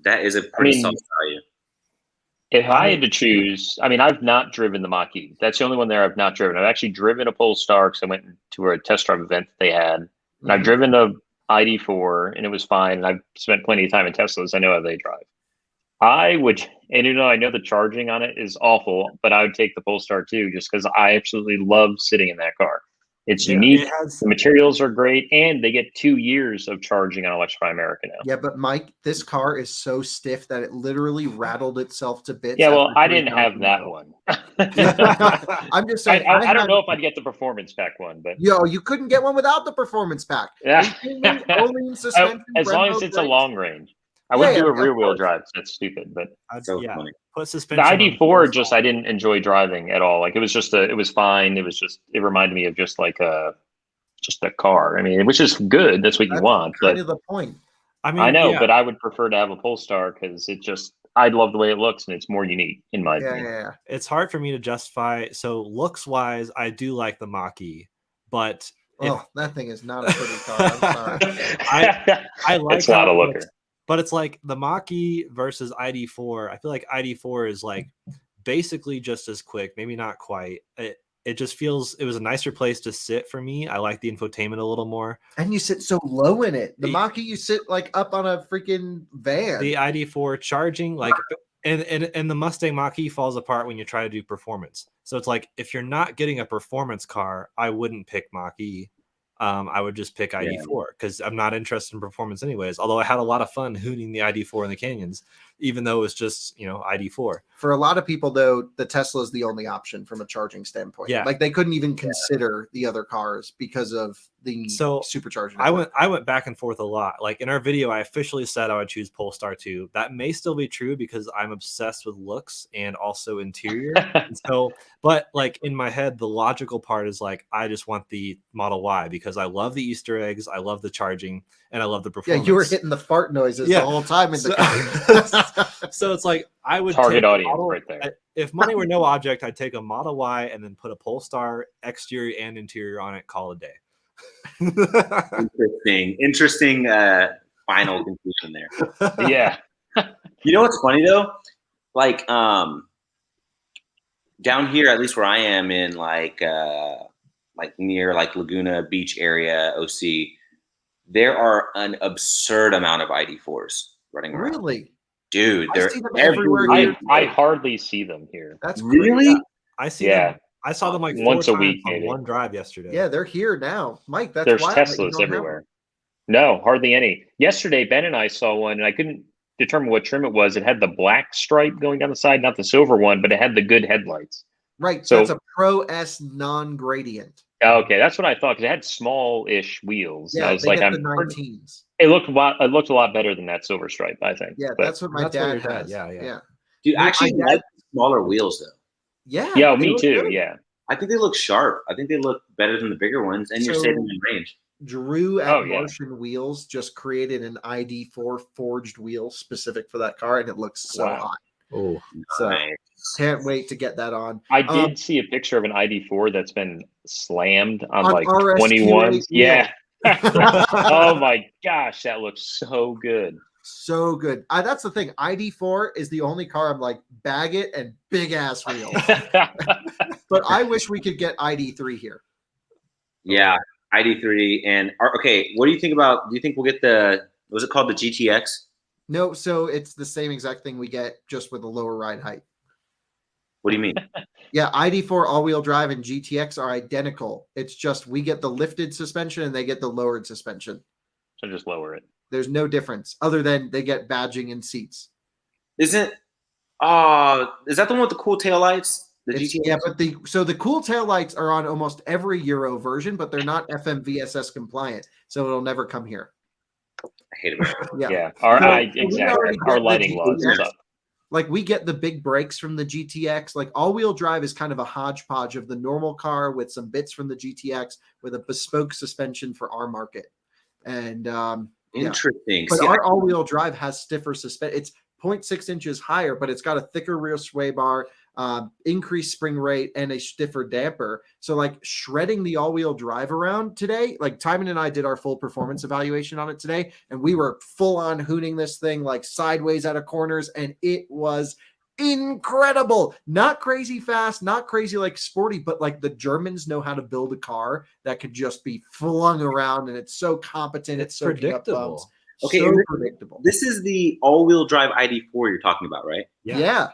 That is a pretty solid value. If I had to choose, I've not driven the Mach-E. That's the only one there I've not driven. I've actually driven a Polestar because I went to a test drive event that they had. And I've driven a ID4 and it was fine. And I've spent plenty of time in Teslas. I know how they drive. I would, and I know the charging on it is awful, but I would take the Polestar too, just because I absolutely love sitting in that car. It's Yeah, unique. it has- The materials are great, and they get 2 years of charging on Electrify America now. Yeah, but Mike, this car is so stiff that it literally rattled itself to bits. Yeah, well, after I didn't have 3,000 that miles. one. I'm just saying. I don't know if I'd get the performance pack one, but You couldn't get one without the performance pack. yeah. Only in suspension. As long as Brembo it's a brakes. long range. I Yeah, wouldn't yeah, do a of rear wheel course. drive. That's stupid, but So yeah, funny. put the suspension. on ID4 full just stop. I didn't enjoy driving at all. Like it was fine. It reminded me of just like just a car. I mean, which is good. That's what you That's want. kind But of the point. I mean, I know, yeah, but I would prefer to have a Polestar because I love the way it looks and it's more unique in my Yeah, opinion. yeah. it's hard for me to justify. So looks wise, I do like the Mach-E, but Oh, that thing is not a pretty car. I'm sorry. I like It's not how a it looker. looks, but it's like the Mach-E versus ID4. I feel like ID4 is like basically just as quick, maybe not quite. It just feels it was a nicer place to sit for me. I like the infotainment a little more. And you sit so low in it. The Y- Mach-E, you sit like up on a freaking van. The ID4 charging, like, and the Mustang Mach-E falls apart when you try to do performance. So it's like if you're not getting a performance car, I wouldn't pick Mach-E. I would just pick ID4 because I'm not interested in performance anyways. Although I had a lot of fun hooning the ID4 in the canyons, even though it was just ID4. For a lot of people, though, the Tesla is the only option from a charging standpoint. Yeah. Like they couldn't even consider the other cars because of the So, supercharging. I went back and forth a lot. Like in our video, I officially said I would choose Polestar 2. That may still be true because I'm obsessed with looks and also interior. And so, but like in my head, the logical part is like I just want the Model Y because I love the Easter eggs, I love the charging, and I love the Yeah, performance. you were hitting the fart noises Yeah. the whole time in the car. So it's like I would Target take a audience model, right there. If money were no object, I'd take a Model Y and then put a Polestar exterior and interior on it. Call it a day. Interesting final conclusion there. Yeah. You know what's funny though? Like down here, at least where I am in like near like Laguna Beach area, OC, there are an absurd amount of ID4s running around. Really? Dude, I they're see them everywhere everywhere. here. I hardly see them here. That's Really? great. I see Yeah. them. I saw them like Once 4 a times week, on maybe. one drive yesterday. Yeah, they're here now. Mike, that's There's wild that you Teslas don't have everywhere. them. No, hardly any. Yesterday, Ben and I saw one, and I couldn't determine what trim it was. It had the black stripe going down the side, not the silver one, but it had the good headlights. Right. So- That's a Pro S non-gradient. Okay, that's what I thought because it had small-ish wheels. Yeah, I was they like, get the 19s. it looked a lot better than that silver stripe, I think. Yeah, But- that's what my That's what dad your dad- has. yeah. Dude, I actually My dad- like smaller wheels though. Yeah. yeah, they me look too. good. Yeah. I think they look sharp. I think they look better than the bigger ones, and you're So- saving in range. Drew at Oh, yeah. Martian Wheels just created an ID4 forged wheel specific for that car, and it looks so Wow. hot. Oh, So Nice. can't wait to get that on. I did see a picture of an ID4 that's been slammed on On like RSQ 21s. Yeah. wheel. Oh my gosh, that looks so good. So good. That's the thing. ID4 is the only car I'm like, bag it and big ass wheels. But I wish we could get ID3 here. Yeah, ID3 and okay. What do you think about? Do you think we'll get the? Was it called the GTX? No, so it's the same exact thing we get just with a lower ride height. What do you mean? Yeah, ID4 all-wheel drive and GTX are identical. It's just we get the lifted suspension and they get the lowered suspension. So just lower it. There's no difference other than they get badging and seats. Isn't? Is that the one with the cool taillights? The GTX? Yeah, but the cool taillights are on almost every Euro version, but they're not FMVSS compliant, so it'll never come here. I hate it. Yeah. Yeah. So we Exactly. already Our get the lighting laws and GTX. stuff. Like we get the big brakes from the GTX. Like all-wheel drive is kind of a hodgepodge of the normal car with some bits from the GTX with a bespoke suspension for our market. And yeah. Interesting. But See, our all-wheel drive has stiffer suspension. It's 0.6 inches higher, but it's got a thicker rear sway bar, increased spring rate, and a stiffer damper. So like shredding the all-wheel drive around today, like Timon and I did our full performance evaluation on it today, and we were full on hooning this thing like sideways out of corners, and it was incredible. Not crazy fast, not crazy like sporty, but like the Germans know how to build a car that could just be flung around, and it's so competent. It's so predictable. Okay, so and predictable. this is the all-wheel drive ID4 you're talking about, right? Yeah.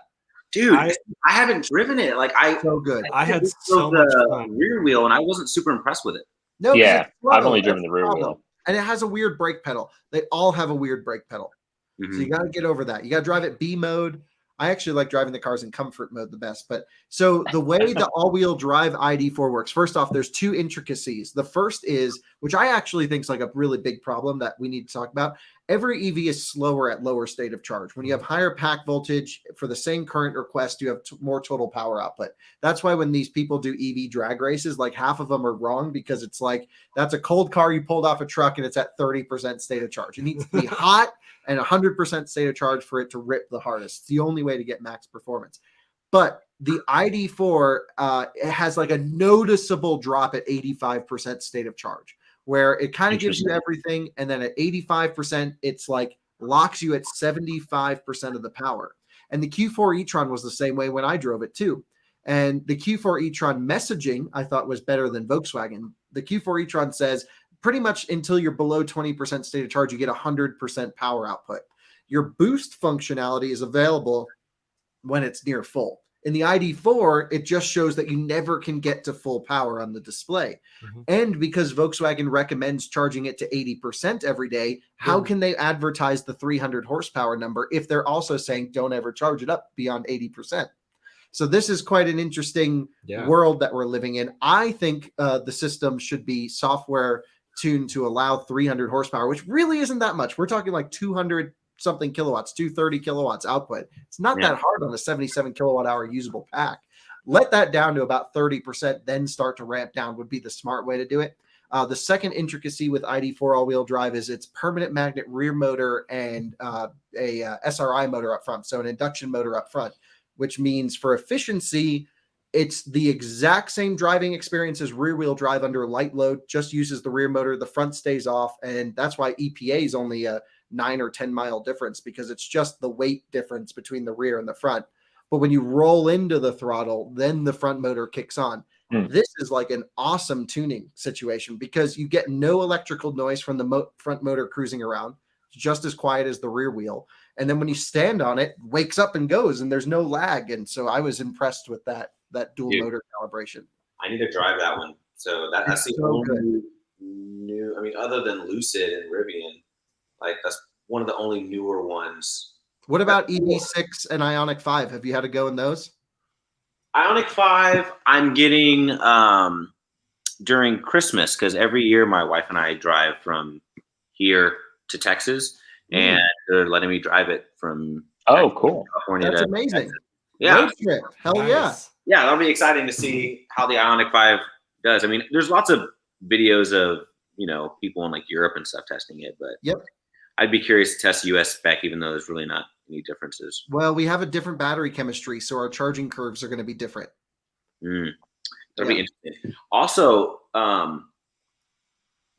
Dude, I haven't driven it. Like so good. I had so much fun. Rear wheel, and I wasn't super impressed with it. No, yeah, I've only driven the rear wheel. And it has a weird brake pedal. They all have a weird brake pedal. Mm-hmm. So you got to get over that. You got to drive it B mode. I actually like driving the cars in comfort mode the best. But so the way the all-wheel drive ID4 works, first off, there's two intricacies. The first is, which I actually think is like a really big problem that we need to talk about. Every EV is slower at lower state of charge. When you have higher pack voltage for the same current request, you have more total power output. That's why when these people do EV drag races, like half of them are wrong because it's like, that's a cold car you pulled off a truck and it's at 30% state of charge. It needs to be hot and 100% state of charge for it to rip the hardest. It's the only way to get max performance. But the ID4 it has like a noticeable drop at 85% state of charge, where it kind of gives you everything. And then at 85%, it's like locks you at 75% of the power. And the Q4 e-tron was the same way when I drove it too. And the Q4 e-tron messaging I thought was better than Volkswagen. The Q4 e-tron says pretty much until you're below 20% state of charge, you get 100% power output. Your boost functionality is available when it's near full. In the ID4, it just shows that you never can get to full power on the display. Mm-hmm. And because Volkswagen recommends charging it to 80% every day, how can they advertise the 300 horsepower number if they're also saying don't ever charge it up beyond 80%? So this is quite an interesting world that we're living in. I think the system should be software tuned to allow 300 horsepower, which really isn't that much. We're talking like 200 something kilowatts, 230 kilowatts output. It's not that hard on a 77 kilowatt hour usable pack. Let that down to about 30%, then start to ramp down would be the smart way to do it. The second intricacy with ID4 all-wheel drive is its permanent magnet rear motor and a SRI motor up front, so an induction motor up front, which means for efficiency, it's the exact same driving experience as rear-wheel drive under light load, just uses the rear motor, the front stays off, and that's why EPA is only a 9 or 10 mile difference, because it's just the weight difference between the rear and the front. But when you roll into the throttle, then the front motor kicks on. This is like an awesome tuning situation because you get no electrical noise from the front motor cruising around. It's just as quiet as the rear wheel. And then when you stand on it, wakes up and goes, and there's no lag. And so I was impressed with that dual motor calibration. I need to drive that one. So that's the only new, I mean, other than Lucid and Rivian, like that's one of the only newer ones. What about EV6 and Ioniq 5? Have you had a go in those? Ioniq 5, I'm getting during Christmas, because every year my wife and I drive from here to Texas, and they're letting me drive it from cool. California. That's amazing. Texas. Yeah. Road trip. Hell nice. Yeah, that'll be exciting to see how the Ioniq 5 does. I mean, there's lots of videos of, people in like Europe and stuff testing it, but I'd be curious to test US spec, even though there's really not any differences. Well, we have a different battery chemistry, so our charging curves are going to be different. That'll be interesting. Also,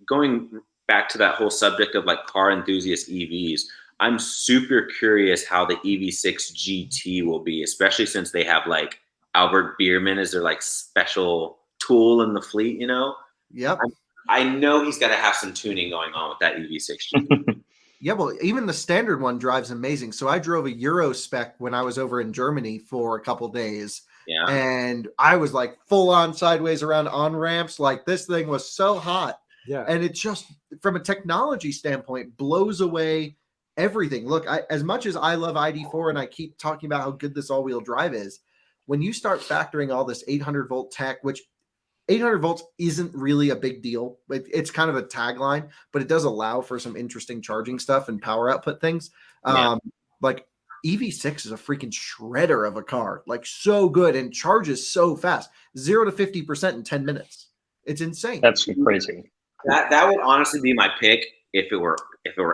going back to that whole subject of like car enthusiast EVs, I'm super curious how the EV6 GT will be, especially since they have like Albert Bierman as their like special tool in the fleet, Yep. I know he's got to have some tuning going on with that EV6 GT. Yeah, well, even the standard one drives amazing. So I drove a Euro spec when I was over in Germany for a couple days. Yeah. And I was like full on sideways around on ramps. Like this thing was so hot. Yeah. And it just, from a technology standpoint, blows away everything. Look, as much as I love ID4 and I keep talking about how good this all-wheel drive is, when you start factoring all this 800 volt tech, which 800 volts isn't really a big deal. It's kind of a tagline, but it does allow for some interesting charging stuff and power output things. Like EV6 is a freaking shredder of a car, like so good, and charges so fast, 0 to 50% in 10 minutes. It's insane. That's crazy. That would honestly be my pick if it were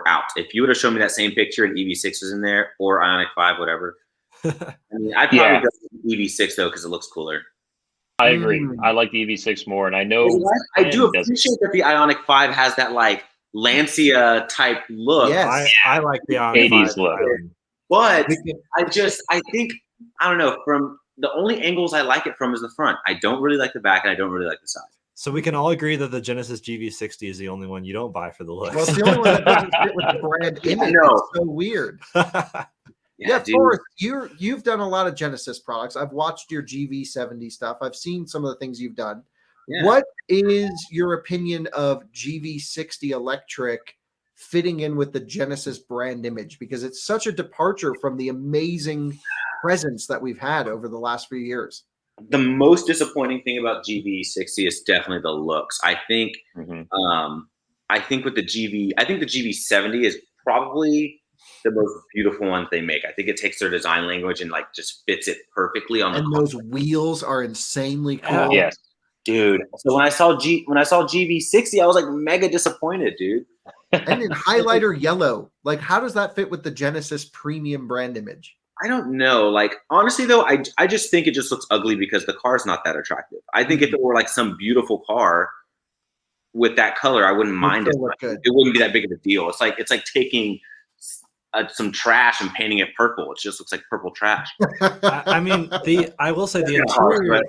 out. If you would have shown me that same picture and EV6 was in there, or Ioniq 5, whatever. I mean, I'd probably go with EV6 though, because it looks cooler. I agree. I like the EV6 more, and I know I do appreciate that the Ioniq 5 has that like Lancia type look. Yes. I like the Ioniq 80s 5. look. But I think, I don't know, from the only angles I like it from is the front. I don't really like the back, and I don't really like the side. So we can all agree that the Genesis GV60 is the only one you don't buy for the looks. Well, it's the only one that doesn't fit with the brand image. It's so weird. Yeah, dude. Forrest, you've done a lot of Genesis products. I've watched your GV70 stuff. I've seen some of the things you've done. Yeah. What is your opinion of GV60 electric fitting in with the Genesis brand image? Because it's such a departure from the amazing presence that we've had over the last few years. The most disappointing thing about GV60 is definitely the looks. I think with the GV70 is probably the most beautiful ones they make. I think it takes their design language and like just fits it perfectly on the And car. those wheels are insanely cool. Yes. Dude. So when I saw GV60, I was like mega disappointed, dude. And in highlighter yellow, like how does that fit with the Genesis premium brand image? I don't know. Like honestly though, I just think it just looks ugly because the car is not that attractive. I think if it were like some beautiful car with that color, I wouldn't mind it. It wouldn't be that big of a deal. It's like taking some trash and painting it purple. It just looks like purple trash. I mean, I will say the interior.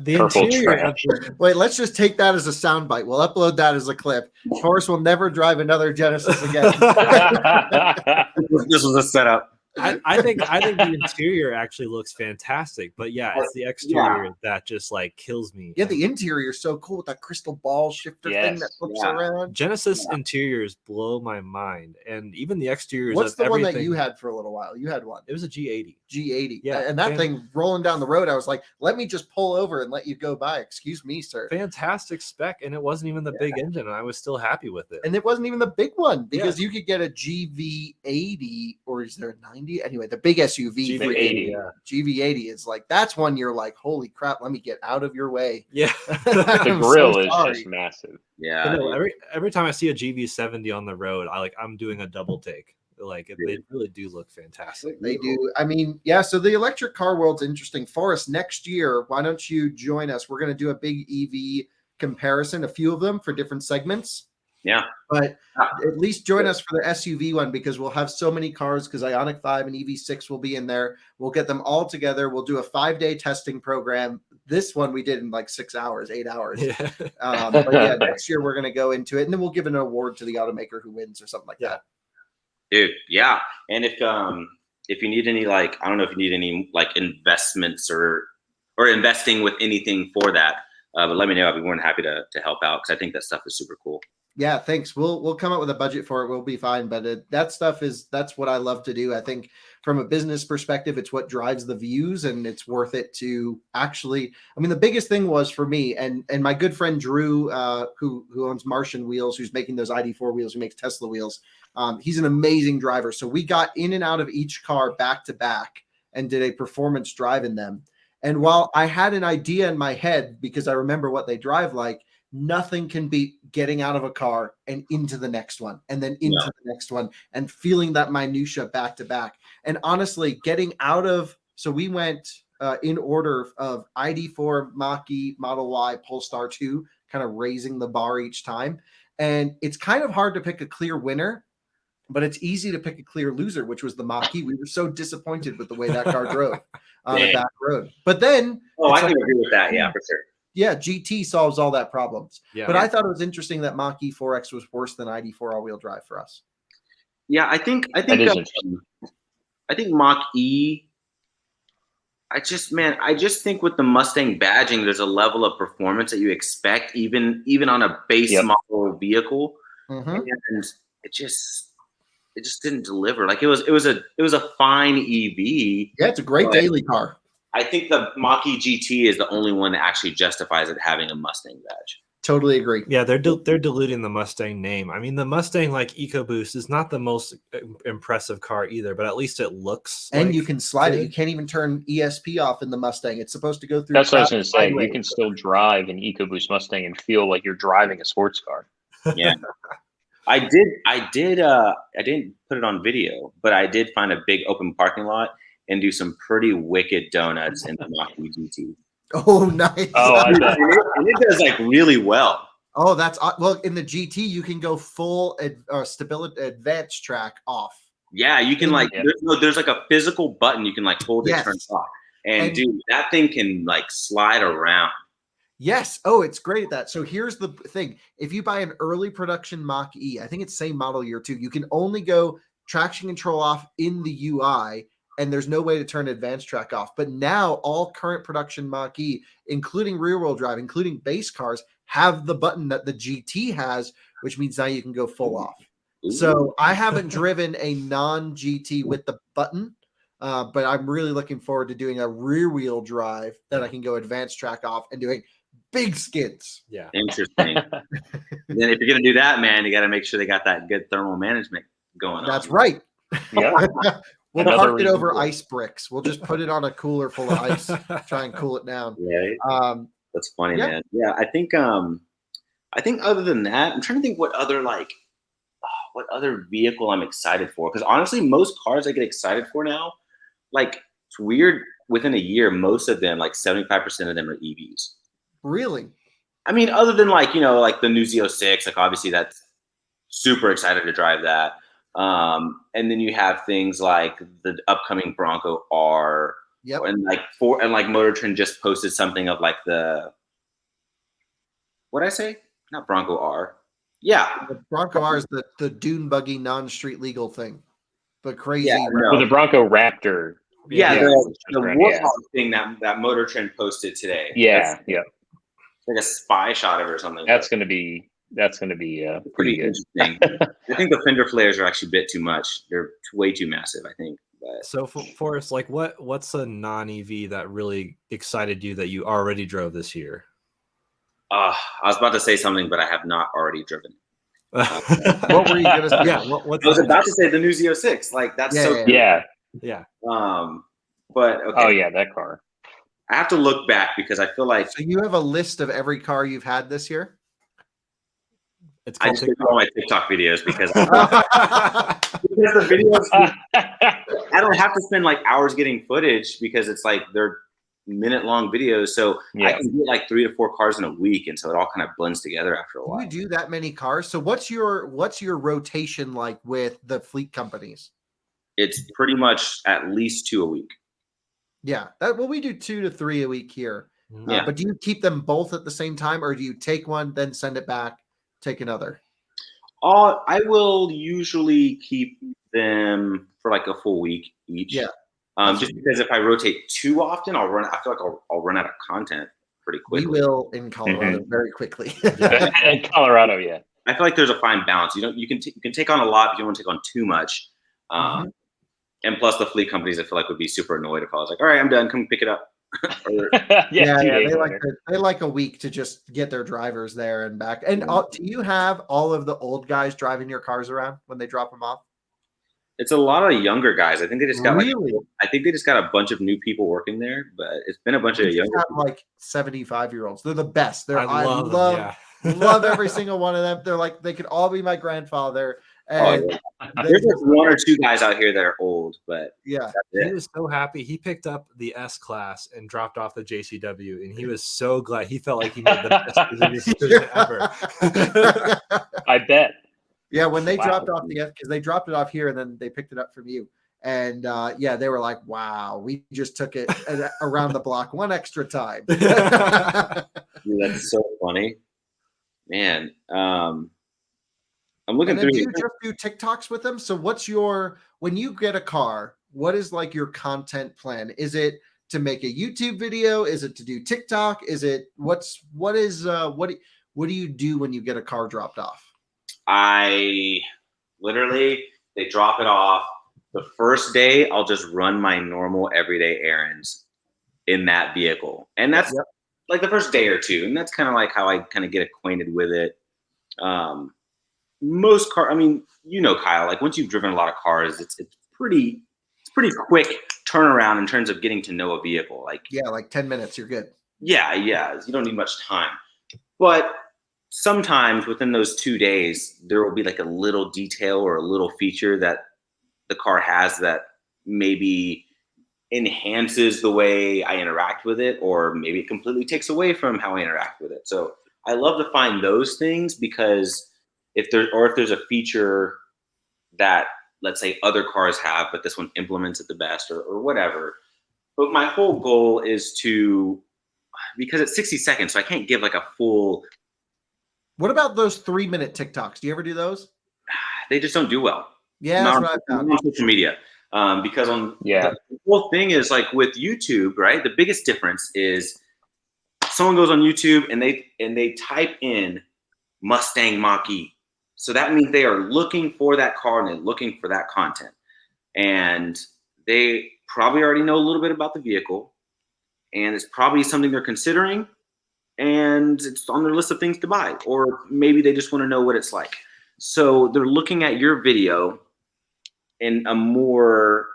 The Purple interior. Wait, let's just take that as a soundbite. We'll upload that as a clip. Forrest will never drive another Genesis again. This was a setup. I think the interior actually looks fantastic, but yeah, it's the exterior that just like kills me. Yeah, the interior is so cool with that crystal ball shifter thing that flips around. Genesis interiors blow my mind, and even the exteriors. What's the one that you had for a little while? You had one. It was a G80. G80. Yeah, and that thing rolling down the road, I was like, let me just pull over and let you go by. Excuse me, sir. Fantastic spec, and it wasn't even the big engine, and I was still happy with it. And it wasn't even the big one because you could get a GV80, or is there a 90? Anyway, the big SUV GV80. GV80 is like, that's one you're like, holy crap, let me get out of your way. Yeah. The grill is just massive. Yeah. You know, every time I see a GV70 on the road, I'm doing a double take. Like they really do look fantastic. They do. I mean, yeah. So the electric car world's interesting. Forrest, next year, why don't you join us? We're going to do a big EV comparison, a few of them for different segments. Yeah. But at least join us for the SUV one because we'll have so many cars because Ioniq 5 and EV6 will be in there. We'll get them all together. We'll do a 5-day testing program. This one we did in like 6 hours, 8 hours. Yeah. But yeah, next year we're going to go into it and then we'll give an award to the automaker who wins or something like that. Dude, yeah. And if you need any, like, I don't know if you need any like investments or investing with anything for that, but let me know. I'd be more than happy to help out because I think that stuff is super cool. Yeah, thanks. We'll come up with a budget for it. We'll be fine. But that's what I love to do. I think from a business perspective, it's what drives the views and it's worth it to actually, I mean, the biggest thing was for me and my good friend, Drew, who owns Martian Wheels, who's making those ID4 wheels, who makes Tesla wheels. He's an amazing driver. So we got in and out of each car back to back and did a performance drive in them. And while I had an idea in my head, because I remember what they drive like, nothing can beat getting out of a car and into the next one and then into the next one and feeling that minutia back to back. And honestly, getting out of, so we went in order of ID4, Mach-E, Model Y, Polestar 2, kind of raising the bar each time. And it's kind of hard to pick a clear winner, but it's easy to pick a clear loser, which was the Mach-E. We were so disappointed with the way that car drove on a back road. But then, I can agree with that. Yeah, for sure. Yeah, GT solves all that problems. Yeah. But I thought it was interesting that Mach-E 4X was worse than ID4 all-wheel drive for us. Yeah, I think Mach-E. I just think with the Mustang badging, there's a level of performance that you expect, even on a base model vehicle, and it just didn't deliver. Like it was a fine EV. Yeah, it's a great daily car. I think the Mach-E GT is the only one that actually justifies it having a Mustang badge. Totally agree. Yeah, they're diluting the Mustang name. I mean, the Mustang like EcoBoost is not the most impressive car either, but at least it looks. And you can slide it. You can't even turn ESP off in the Mustang. It's supposed to go through. That's what I was going to say. You can still drive an EcoBoost Mustang and feel like you're driving a sports car. Yeah. I didn't put it on video, but I did find a big open parking lot and do some pretty wicked donuts in the Mach-E GT. Oh, nice. Oh, I bet. And it does like really well. Oh, that's well. In the GT, you can go full stability advanced track off. Yeah, you can like. There's like a physical button you can like hold it turn off, and dude, that thing can like slide around. Yes. Oh, it's great at that. So here's the thing: if you buy an early production Mach-E, I think it's same model year too. You can only go traction control off in the UI, and there's no way to turn advanced track off. But now all current production Mach-E, including rear wheel drive, including base cars, have the button that the GT has, which means now you can go full off. So I haven't driven a non-GT with the button, but I'm really looking forward to doing a rear wheel drive that I can go advanced track off and doing big skids. Yeah. Interesting. Then if you're going to do that, man, you got to make sure they got that good thermal management going on. That's right. Yeah. We'll Another park it reason over for it. ice bricks. We'll just put it on a cooler full of ice, try and cool it down. Right. That's funny, yeah. man. Yeah, I think other than that, I'm trying to think what other vehicle I'm excited for. Because honestly, most cars I get excited for now, like it's weird. Within a year, most of them, like 75% of them are EVs. Really? I mean, other than like the new Z06, like obviously that's super excited to drive that. And then you have things like the upcoming Bronco R. Yep. And like Motor Trend just posted something of like what'd I say? Not Bronco R. Yeah. The Bronco R is the dune buggy non-street legal thing. But crazy. Yeah, no. Well, the Bronco Raptor. Yeah, Yeah. the Warthog thing that Motor Trend posted today. Yeah, yeah. Like a spy shot of it or something. That's going to be pretty good. Interesting. I think the fender flares are actually a bit too much. They're way too massive, I think. But So Forrest, like what's a non-EV that really excited you that you already drove this year? I was about to say something, but I have not already driven. What were you going to say? Yeah, I was about to say the new Z06. Like that's Yeah. But okay. Oh yeah, that car. I have to look back because I feel like So you have a list of every car you've had this year? It's I called just look at all my TikTok videos because TikTok. the videos I don't have to spend like hours getting footage because it's like they're minute-long videos. So I can get like 3 to 4 cars in a week, and so it all kind of blends together after a while. You do that many cars? So what's your rotation like with the fleet companies? It's pretty much at least 2 a week. Yeah. We do 2 to 3 a week here. Yeah. But do you keep them both at the same time, or do you take one, then send it back, take another? I will usually keep them for like a full week each. Yeah. Just because if I rotate too often, I feel like I'll run out of content pretty quickly. We will in Colorado very quickly. In Colorado, yeah. I feel like there's a fine balance. You can take on a lot, but you don't want to take on too much. And plus, the fleet companies I feel like would be super annoyed if I was like, "All right, I'm done. Come pick it up." They like a week to just get their drivers there and back. And do you have all of the old guys driving your cars around when they drop them off? It's a lot of younger guys. I think they just got Really? I think they just got a bunch of new people working there, but it's been a bunch of younger people. Like 75-year-olds. They're the best. I love every single one of them. They're like, they could all be my grandfather. And there's like 1 or 2 guys out here that are old, but yeah, he was so happy. He picked up the S class and dropped off the JCW, and he was so glad. He felt like he made the best decision ever. I bet. Yeah, when they dropped off the S, because they dropped it off here and then they picked it up from you. And they were like, wow, we just took it around the block one extra time. Dude, that's so funny. Man. I'm looking through. Do you just do TikToks with them? So when you get a car, what is like your content plan? Is it to make a YouTube video? Is it to do TikTok? Is it what do you do when you get a car dropped off? They drop it off. The first day, I'll just run my normal everyday errands in that vehicle. And that's like the first day or two. And that's kind of like how I kind of get acquainted with it. Most car, I mean, Kyle, like once you've driven a lot of cars, it's pretty quick turnaround in terms of getting to know a vehicle. Like 10 minutes, you're good. Yeah. You don't need much time. But sometimes within those 2 days, there will be like a little detail or a little feature that the car has that maybe enhances the way I interact with it, or maybe it completely takes away from how I interact with it. So I love to find those things because if there's a feature that, let's say, other cars have, but this one implements it the best or whatever. But my whole goal is because it's 60 seconds, so I can't give like a full. What about those 3-minute TikToks? Do you ever do those? They just don't do well. Yeah, that's what I found. On social media. Because on Yeah. the whole thing is like with YouTube, right? The biggest difference is someone goes on YouTube and they type in Mustang Mach-E. So that means they are looking for that car and they're looking for that content. And they probably already know a little bit about the vehicle, and it's probably something they're considering, and it's on their list of things to buy, or maybe they just want to know what it's like. So they're looking at your video in a more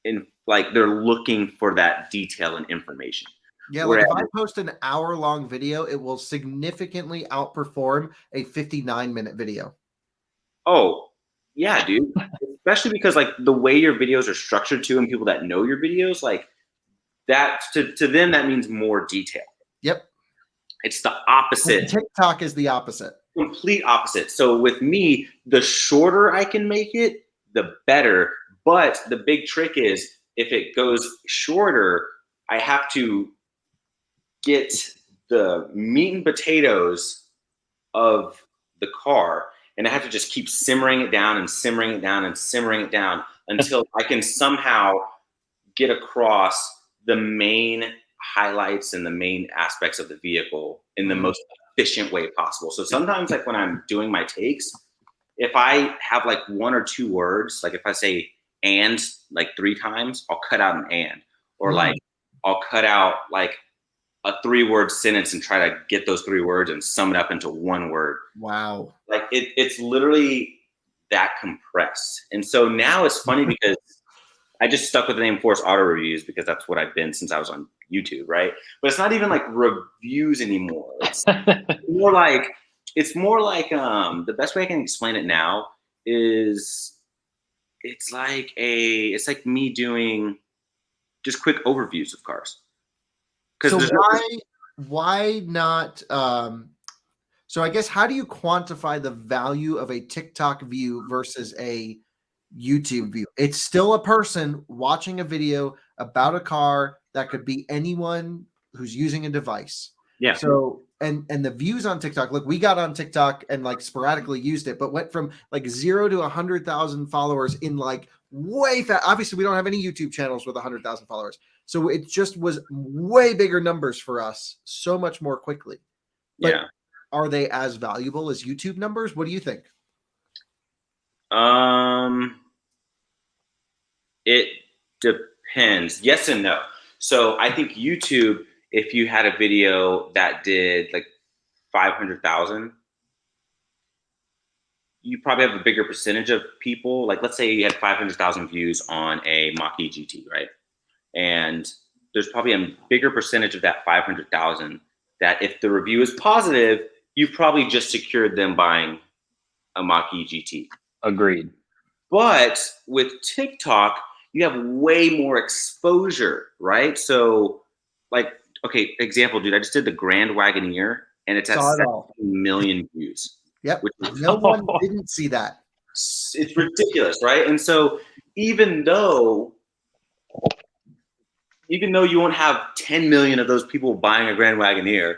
they're looking for that detail and information. Yeah, like if I post an hour-long video, it will significantly outperform a 59-minute video. Oh, yeah, dude. Especially because like the way your videos are structured too, and people that know your videos, like that to them that means more detail. Yep. It's the opposite. And TikTok is the opposite. Complete opposite. So with me, the shorter I can make it, the better. But the big trick is if it goes shorter, I have to get the meat and potatoes of the car, and I have to just keep simmering it down and simmering it down and simmering it down until I can somehow get across the main highlights and the main aspects of the vehicle in the most efficient way possible. So sometimes like when I'm doing my takes, if I have like one or two words, like if I say and like 3 times, I'll cut out an and, or like I'll cut out like a 3-word sentence and try to get those 3 words and sum it up into 1 word. Wow. Like it's literally that compressed. And so now it's funny because I just stuck with the name Forrest Auto Reviews because that's what I've been since I was on YouTube, right? But it's not even like reviews anymore. It's more like the best way I can explain it now is it's like me doing just quick overviews of cars. So why not? So I guess how do you quantify the value of a TikTok view versus a YouTube view? It's still a person watching a video about a car that could be anyone who's using a device. Yeah. So and the views on TikTok, look, we got on TikTok and like sporadically used it, but went from like 0 to 100,000 followers in like way fast. Obviously, we don't have any YouTube channels with 100,000 followers. So it just was way bigger numbers for us so much more quickly. But yeah. Are they as valuable as YouTube numbers? What do you think? It depends. Yes and no. So I think YouTube, if you had a video that did like 500,000, you probably have a bigger percentage of people. Like let's say you had 500,000 views on a Mach-E GT, right? And there's probably a bigger percentage of that 500,000 that if the review is positive, you've probably just secured them buying a Mach-E GT. Agreed. But with TikTok, you have way more exposure, right? So like, okay, example, dude, I just did the Grand Wagoneer and it's at 7 million views. Yep. No one didn't see that. It's ridiculous, right? And so even though you won't have 10 million of those people buying a Grand Wagoneer,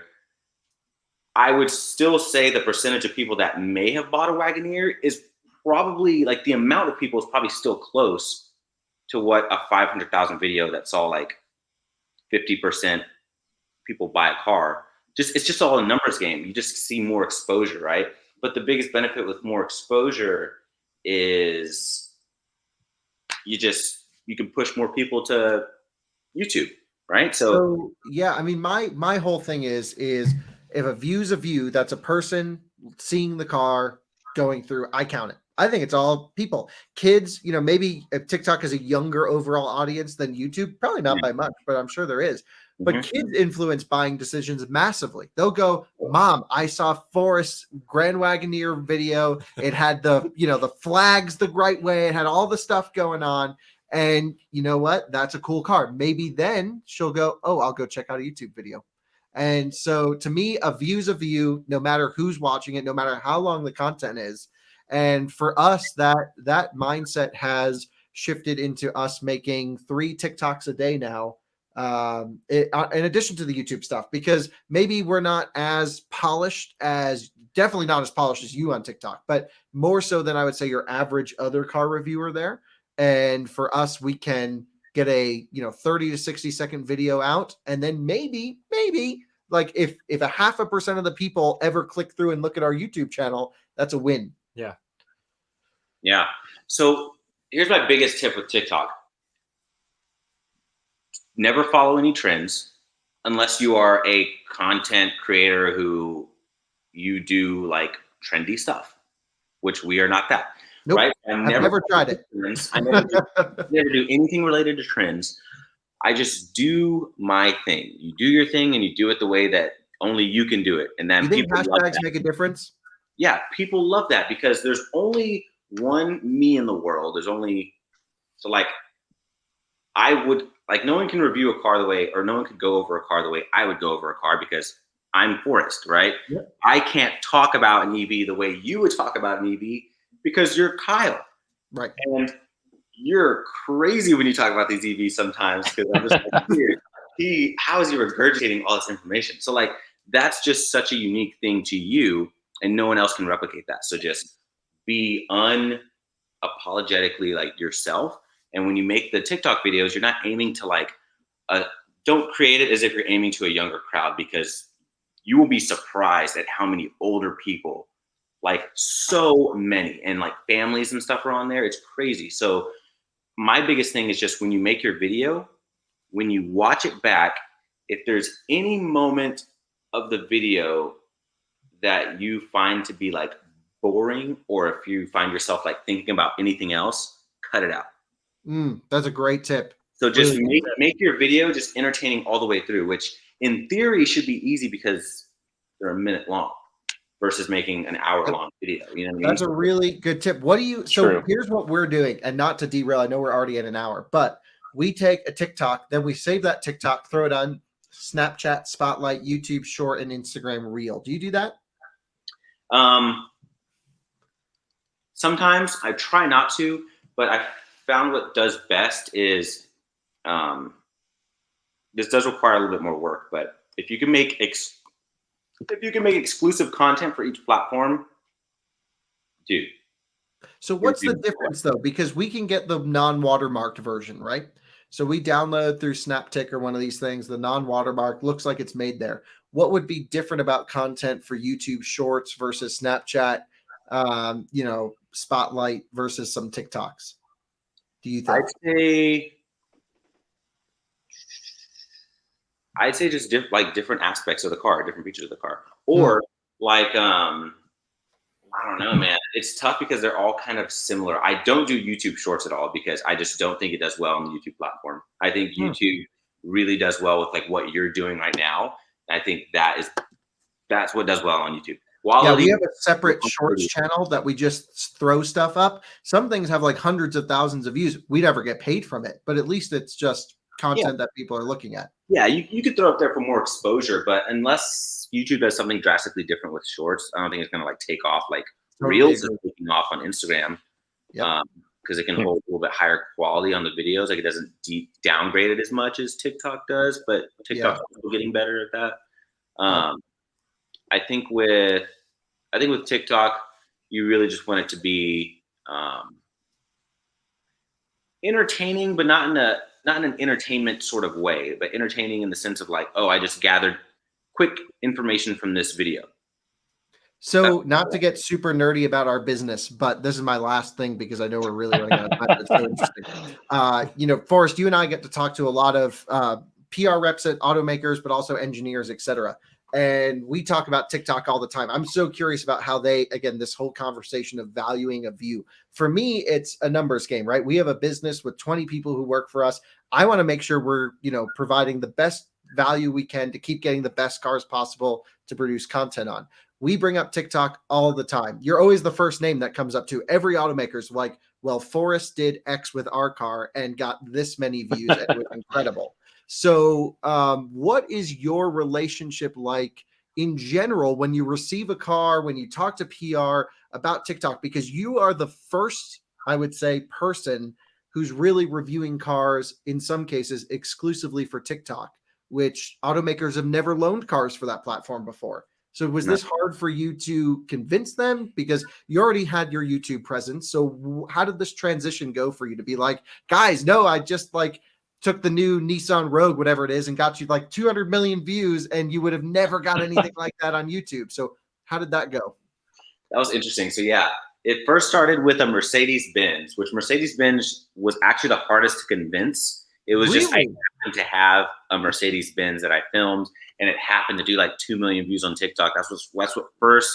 I would still say the percentage of people that may have bought a Wagoneer is probably like the amount of people is probably still close to what a 500,000 video that saw like 50% people buy a car. It's just all a numbers game. You just see more exposure, right? But the biggest benefit with more exposure is you can push more people to YouTube, right? So yeah, I mean, my whole thing is if a view's a view, that's a person seeing the car going through, I count it. I think it's all people, kids, maybe if TikTok is a younger overall audience than YouTube, probably not by much, but I'm sure there is. But kids influence buying decisions massively. They'll go, Mom, I saw Forrest's Grand Wagoneer video. It had the flags the right way. It had all the stuff going on. And you know what? That's a cool car. Maybe then she'll go, oh, I'll go check out a YouTube video. And so to me, a view's a view, no matter who's watching it, no matter how long the content is. And for us, that mindset has shifted into us making 3 TikToks a day now, in addition to the YouTube stuff, because maybe we're not as polished as definitely not as polished as you on TikTok, but more so than I would say your average other car reviewer there. And for us, we can get a 30 to 60-second video out, and then maybe like if 0.5% of the people ever click through and look at our YouTube channel, that's a win. Yeah. So here's my biggest tip with TikTok. Never follow any trends unless you are a content creator who you do like trendy stuff, which we are not that. Nope. Right? I've never tried it. I never do anything related to trends. I just do my thing. You do your thing and you do it the way that only you can do it. And then You think people love hashtags that. make a difference? Yeah, people love that because there's only one me in the world. There's only, so like, I would, like, no one can review a car the way, or no one could go over a car the way I would go over a car because I'm Forrest, right? Yep. I can't talk about an EV the way you would talk about an EV because you're Kyle. Right. And you're crazy when you talk about these EVs sometimes because I'm just like, dude, how is he regurgitating all this information? So like, that's just such a unique thing to you and no one else can replicate that. So just be unapologetically like yourself. And when you make the TikTok videos, you're not aiming to like, don't create it as if you're aiming to a younger crowd because you will be surprised at how many older people, like so many, and like families and stuff are on there. It's crazy. So my biggest thing is just when you make your video, when you watch it back, if there's any moment of the video that you find to be like boring, or if you find yourself like thinking about anything else, cut it out. That's a great tip. So just make your video just entertaining all the way through, which in theory should be easy because they're a minute long versus making an hour-long video. You know what I mean? That's a really good tip. So here's what we're doing, and not to derail, I know we're already at an hour, but we take a TikTok, then we save that TikTok, throw it on Snapchat, Spotlight, YouTube Short, and Instagram Reel. Do you do that? Sometimes I try not to, but I found what does best is, this does require a little bit more work, but if you can make exclusive content for each platform, dude. So what's the difference though? Because we can get the non-watermarked version, right? So we download through Snaptick or one of these things, the non-watermark looks like it's made there. What would be different about content for YouTube Shorts versus Snapchat, Spotlight versus some TikToks? Do you think? I'd say just different aspects of the car, different features of the car, or like I don't know, man. It's tough because they're all kind of similar. I don't do YouTube Shorts at all because I just don't think it does well on the YouTube platform. I think YouTube really does well with like what you're doing right now. I think that's what does well on YouTube. We have a separate Shorts channel that we just throw stuff up. Some things have like hundreds of thousands of views. We never get paid from it, but at least it's just content that people are looking at. Yeah, you could throw up there for more exposure, but unless YouTube does something drastically different with Shorts, I don't think it's going to like take off like Reels is taking off on Instagram. Because it can hold a little bit higher quality on the videos. Like it doesn't downgrade it as much as TikTok does, but TikTok's also getting better at that. I think with TikTok, you really just want it to be entertaining, but not in an entertainment sort of way, but entertaining in the sense of like, oh, I just gathered quick information from this video. So not to get super nerdy about our business, but this is my last thing because I know we're really running out of time. It's so interesting. Forrest, you and I get to talk to a lot of PR reps at automakers, but also engineers, et cetera. And we talk about TikTok all the time. I'm so curious about how this whole conversation of valuing a view. For me, it's a numbers game, right? We have a business with 20 people who work for us. I want to make sure we're, providing the best value we can to keep getting the best cars possible to produce content on. We bring up TikTok all the time. You're always the first name that comes up to every automaker's like, well, Forrest did X with our car and got this many views. And it was incredible. So what is your relationship like in general when you receive a car, when you talk to PR about TikTok? Because you are the first, I would say, person who's really reviewing cars, in some cases, exclusively for TikTok, which automakers have never loaned cars for that platform before. So was this hard for you to convince them? Because you already had your YouTube presence. So how did this transition go for you to be like, guys, no, I just like took the new Nissan Rogue, whatever it is, and got you like 200 million views, and you would have never got anything like that on YouTube. So how did that go? That was interesting. So yeah, it first started with a Mercedes-Benz, which Mercedes-Benz was actually the hardest to convince. It was just, I happened to have a Mercedes-Benz that I filmed, and it happened to do like 2 million views on TikTok. That's what first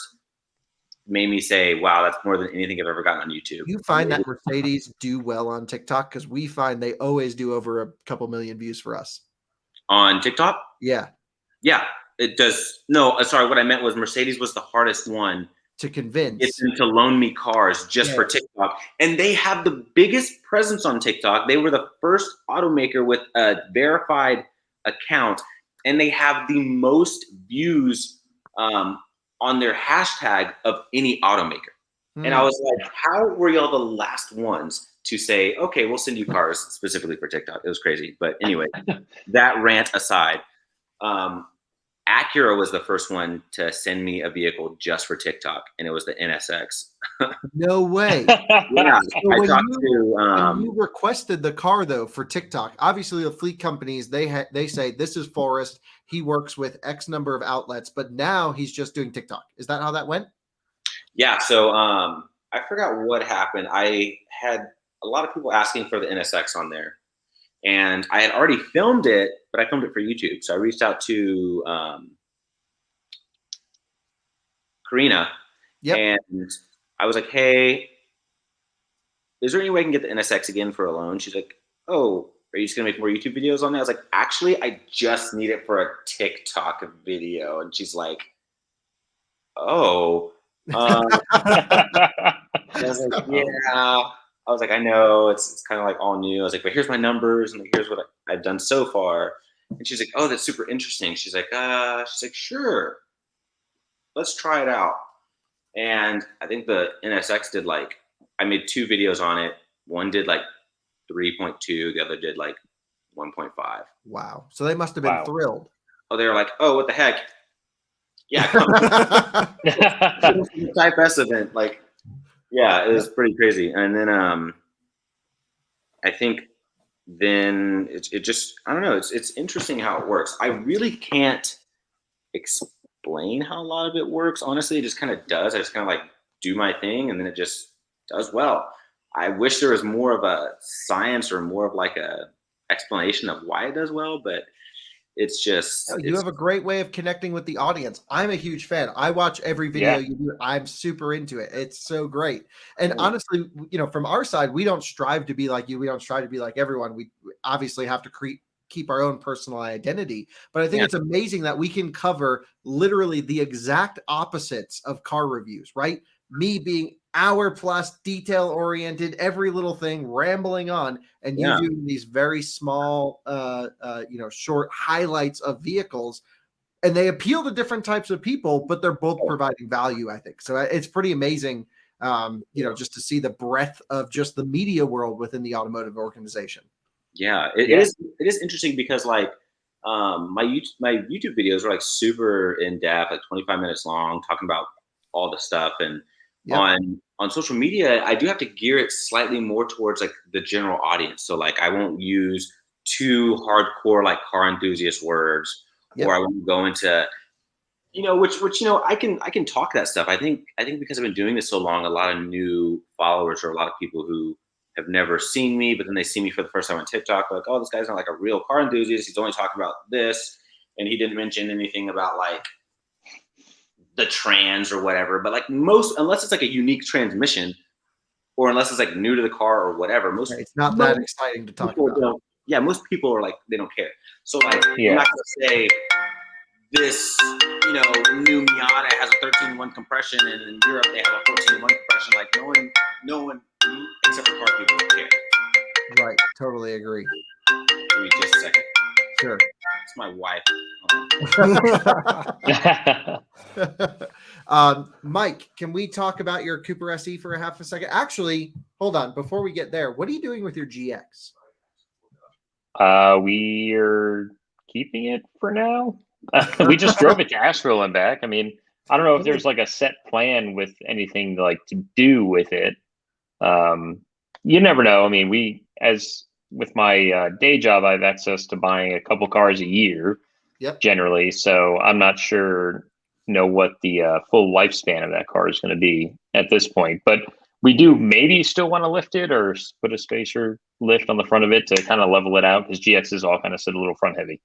made me say, wow, that's more than anything I've ever gotten on YouTube. You find that Mercedes do well on TikTok? Because we find they always do over a couple million views for us. On TikTok? Yeah. Yeah, it does. No, sorry, what I meant was Mercedes was the hardest one to convince. Get them to loan me cars just for TikTok. And they have the biggest presence on TikTok. They were the first automaker with a verified account, and they have the most views on their hashtag of any automaker. And I was like, how were y'all the last ones to say, okay, we'll send you cars specifically for TikTok? It was crazy. But anyway, that rant aside, Acura was the first one to send me a vehicle just for TikTok, and it was the NSX. No way. Yeah, So I when talked when you requested the car though for TikTok, obviously the fleet companies they say this is Forrest. He works with X number of outlets, but now he's just doing TikTok. Is that how that went? Yeah. So I forgot what happened. I had a lot of people asking for the NSX on there. And I had already filmed it, but I filmed it for YouTube. So I reached out to Karina, and I was like, hey, is there any way I can get the NSX again for a loan? She's like, oh, are you just going to make more YouTube videos on that? I was like, actually, I just need it for a TikTok video. And she's like, oh. I was like, yeah. I was like, I know it's kind of like all new. I was like, but here's my numbers and here's what I've done so far. And she's like, oh, that's super interesting. She's like, sure, let's try it out. And I think the NSX did I made 2 videos on it. One did 3.2, the other did 1.5. Wow. So they must have been thrilled. Oh, they were like, oh, what the heck? Yeah, come Type S event. Yeah, it was pretty crazy. And then I think then it just, I don't know, it's interesting how it works. I really can't explain how a lot of it works. Honestly, it just kind of does. I just kind of do my thing, and then it just does well. I wish there was more of a science or more of a explanation of why it does well, but it's just you have a great way of connecting with the audience. I'm a huge fan. I watch every video you do. I'm super into it. It's so great. And honestly, from our side, we don't strive to be like you. We don't strive to be like everyone. We obviously have to keep our own personal identity. But I think it's amazing that we can cover literally the exact opposites of car reviews, right? Me being hour plus detail oriented, every little thing rambling on, and you doing these very small short highlights of vehicles, and they appeal to different types of people, but they're both providing value, I think. So it's pretty amazing just to see the breadth of just the media world within the automotive organization. It is interesting because my YouTube videos are super in depth, 25 minutes long, talking about all the stuff. And on social media, I do have to gear it slightly more towards the general audience. So I won't use too hardcore car enthusiast words, or I won't go into which I can talk that stuff. I think because I've been doing this so long, a lot of new followers or a lot of people who have never seen me, but then they see me for the first time on TikTok, oh, this guy's not a real car enthusiast. He's only talking about this, and he didn't mention anything about the trans or whatever. But unless it's a unique transmission, or unless it's new to the car or whatever, it's not that exciting to talk about. Most people are they don't care. So I'm not gonna say this new Miata has a 13.1 compression, and in Europe they have a 14.1 compression. No one except for car people don't care. Right, totally agree. Give me just a second. Sure. It's my wife. Mike, can we talk about your Cooper SE for a half a second? Actually, hold on. Before we get there, what are you doing with your GX? We are keeping it for now. We just drove it to Asheville and back. I mean, I don't know if there's like a set plan with anything like to do with it. You never know. I mean, as with my day job, I have access to buying a couple cars a year, generally. So I'm not sure, what the full lifespan of that car is going to be at this point. But we do maybe still want to lift it or put a spacer lift on the front of it to kind of level it out, because GXs all kind of sit a little front heavy.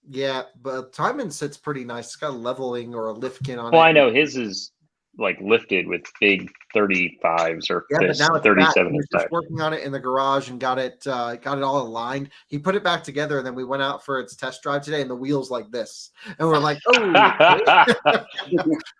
Yeah, but Timon sits pretty nice. It's got a leveling or a lift kit on it. Well, I know his is like lifted with big 35s or but now it's 37. He was just working on it in the garage and got it all aligned. He put it back together, and then we went out for its test drive today, and the wheels like this, and we're like, oh,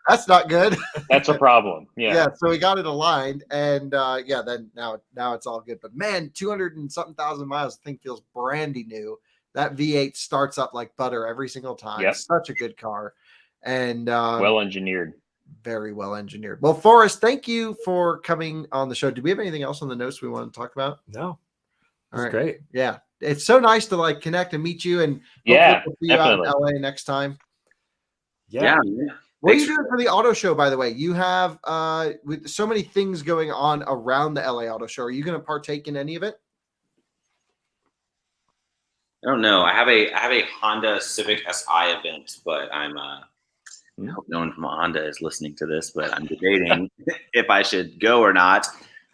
that's not good. That's a problem. Yeah. So we got it aligned, and then now it's all good. But man, 200 and something thousand miles, I think feels brandy new. That V8 starts up like butter every single time. Yep. Such a good car, and well engineered. Very well engineered. Well, Forrest, thank you for coming on the show. Do we have anything else on the notes we want to talk about? No. All right. Great. Yeah. It's so nice to like connect and meet you, and yeah, we'll see you out in LA next time. Yeah. What are you doing for the auto show, by the way? You have with so many things going on around the LA Auto Show. Are you going to partake in any of it? I don't know. I have a Honda Civic Si event, but I hope no one from Honda is listening to this, but I'm debating if I should go or not.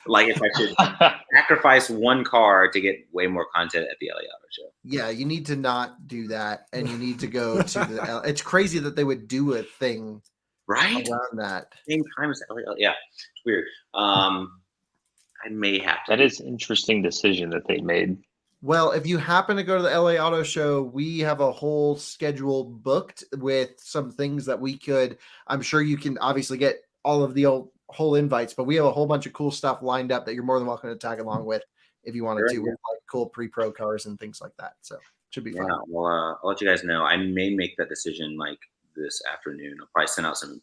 Like if I should sacrifice one car to get way more content at the LA Auto Show. Yeah, you need to not do that, and you need to go to the. It's crazy that they would do a thing right around that same time as LA. Yeah, it's weird. I may have to. That is an interesting decision that they made. Well, if you happen to go to the LA Auto Show, we have a whole schedule booked with some things that we could. I'm sure you can obviously get all of the whole invites, but we have a whole bunch of cool stuff lined up that you're more than welcome to tag along with if you wanted to, with like cool pre-pro cars and things like that. So it should be fun. Well, I'll let you guys know. I may make that decision like this afternoon. I'll probably send out some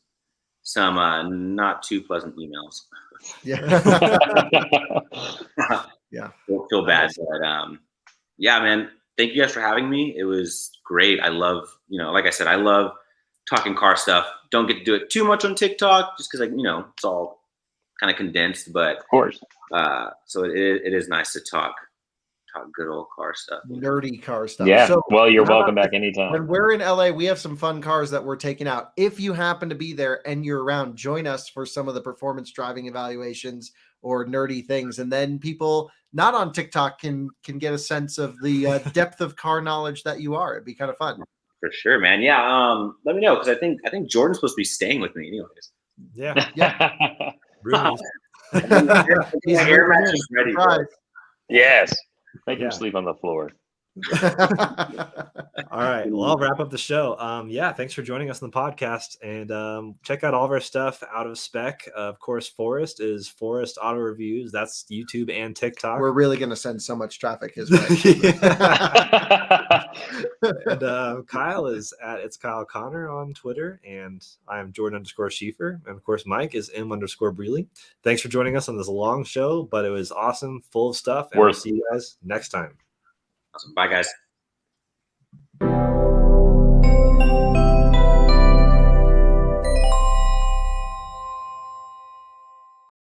not too pleasant emails. Yeah. Yeah. Feel bad, but yeah, man. Thank you guys for having me. It was great. I love, like I said, I love talking car stuff. Don't get to do it too much on TikTok, just because it's all kind of condensed. But of course, so it is nice to talk good old car stuff. Nerdy car stuff. Yeah. So, well, you're welcome back anytime. When we're in LA, we have some fun cars that we're taking out. If you happen to be there and you're around, join us for some of the performance driving evaluations or nerdy things. And then people not on TikTok can get a sense of the depth of car knowledge that you are. It'd be kind of fun. For sure, man. Yeah. Let me know, because I think Jordan's supposed to be staying with me anyways. Yeah. Rumors. His hair match is ready. Yes. Make him sleep on the floor. All right. Well, I'll wrap up the show. Thanks for joining us on the podcast, and check out all of our stuff Out of Spec. Of course, Forrest is Forrest Auto Reviews. That's YouTube and TikTok. We're really going to send so much traffic his way. And Kyle is at It's Kyle Connor on Twitter, and I'm Jordan_Schieffer, and of course Mike is M_Breeley. Thanks for joining us on this long show, but it was awesome, full of stuff, and we'll see you guys next time. Awesome. Bye, guys.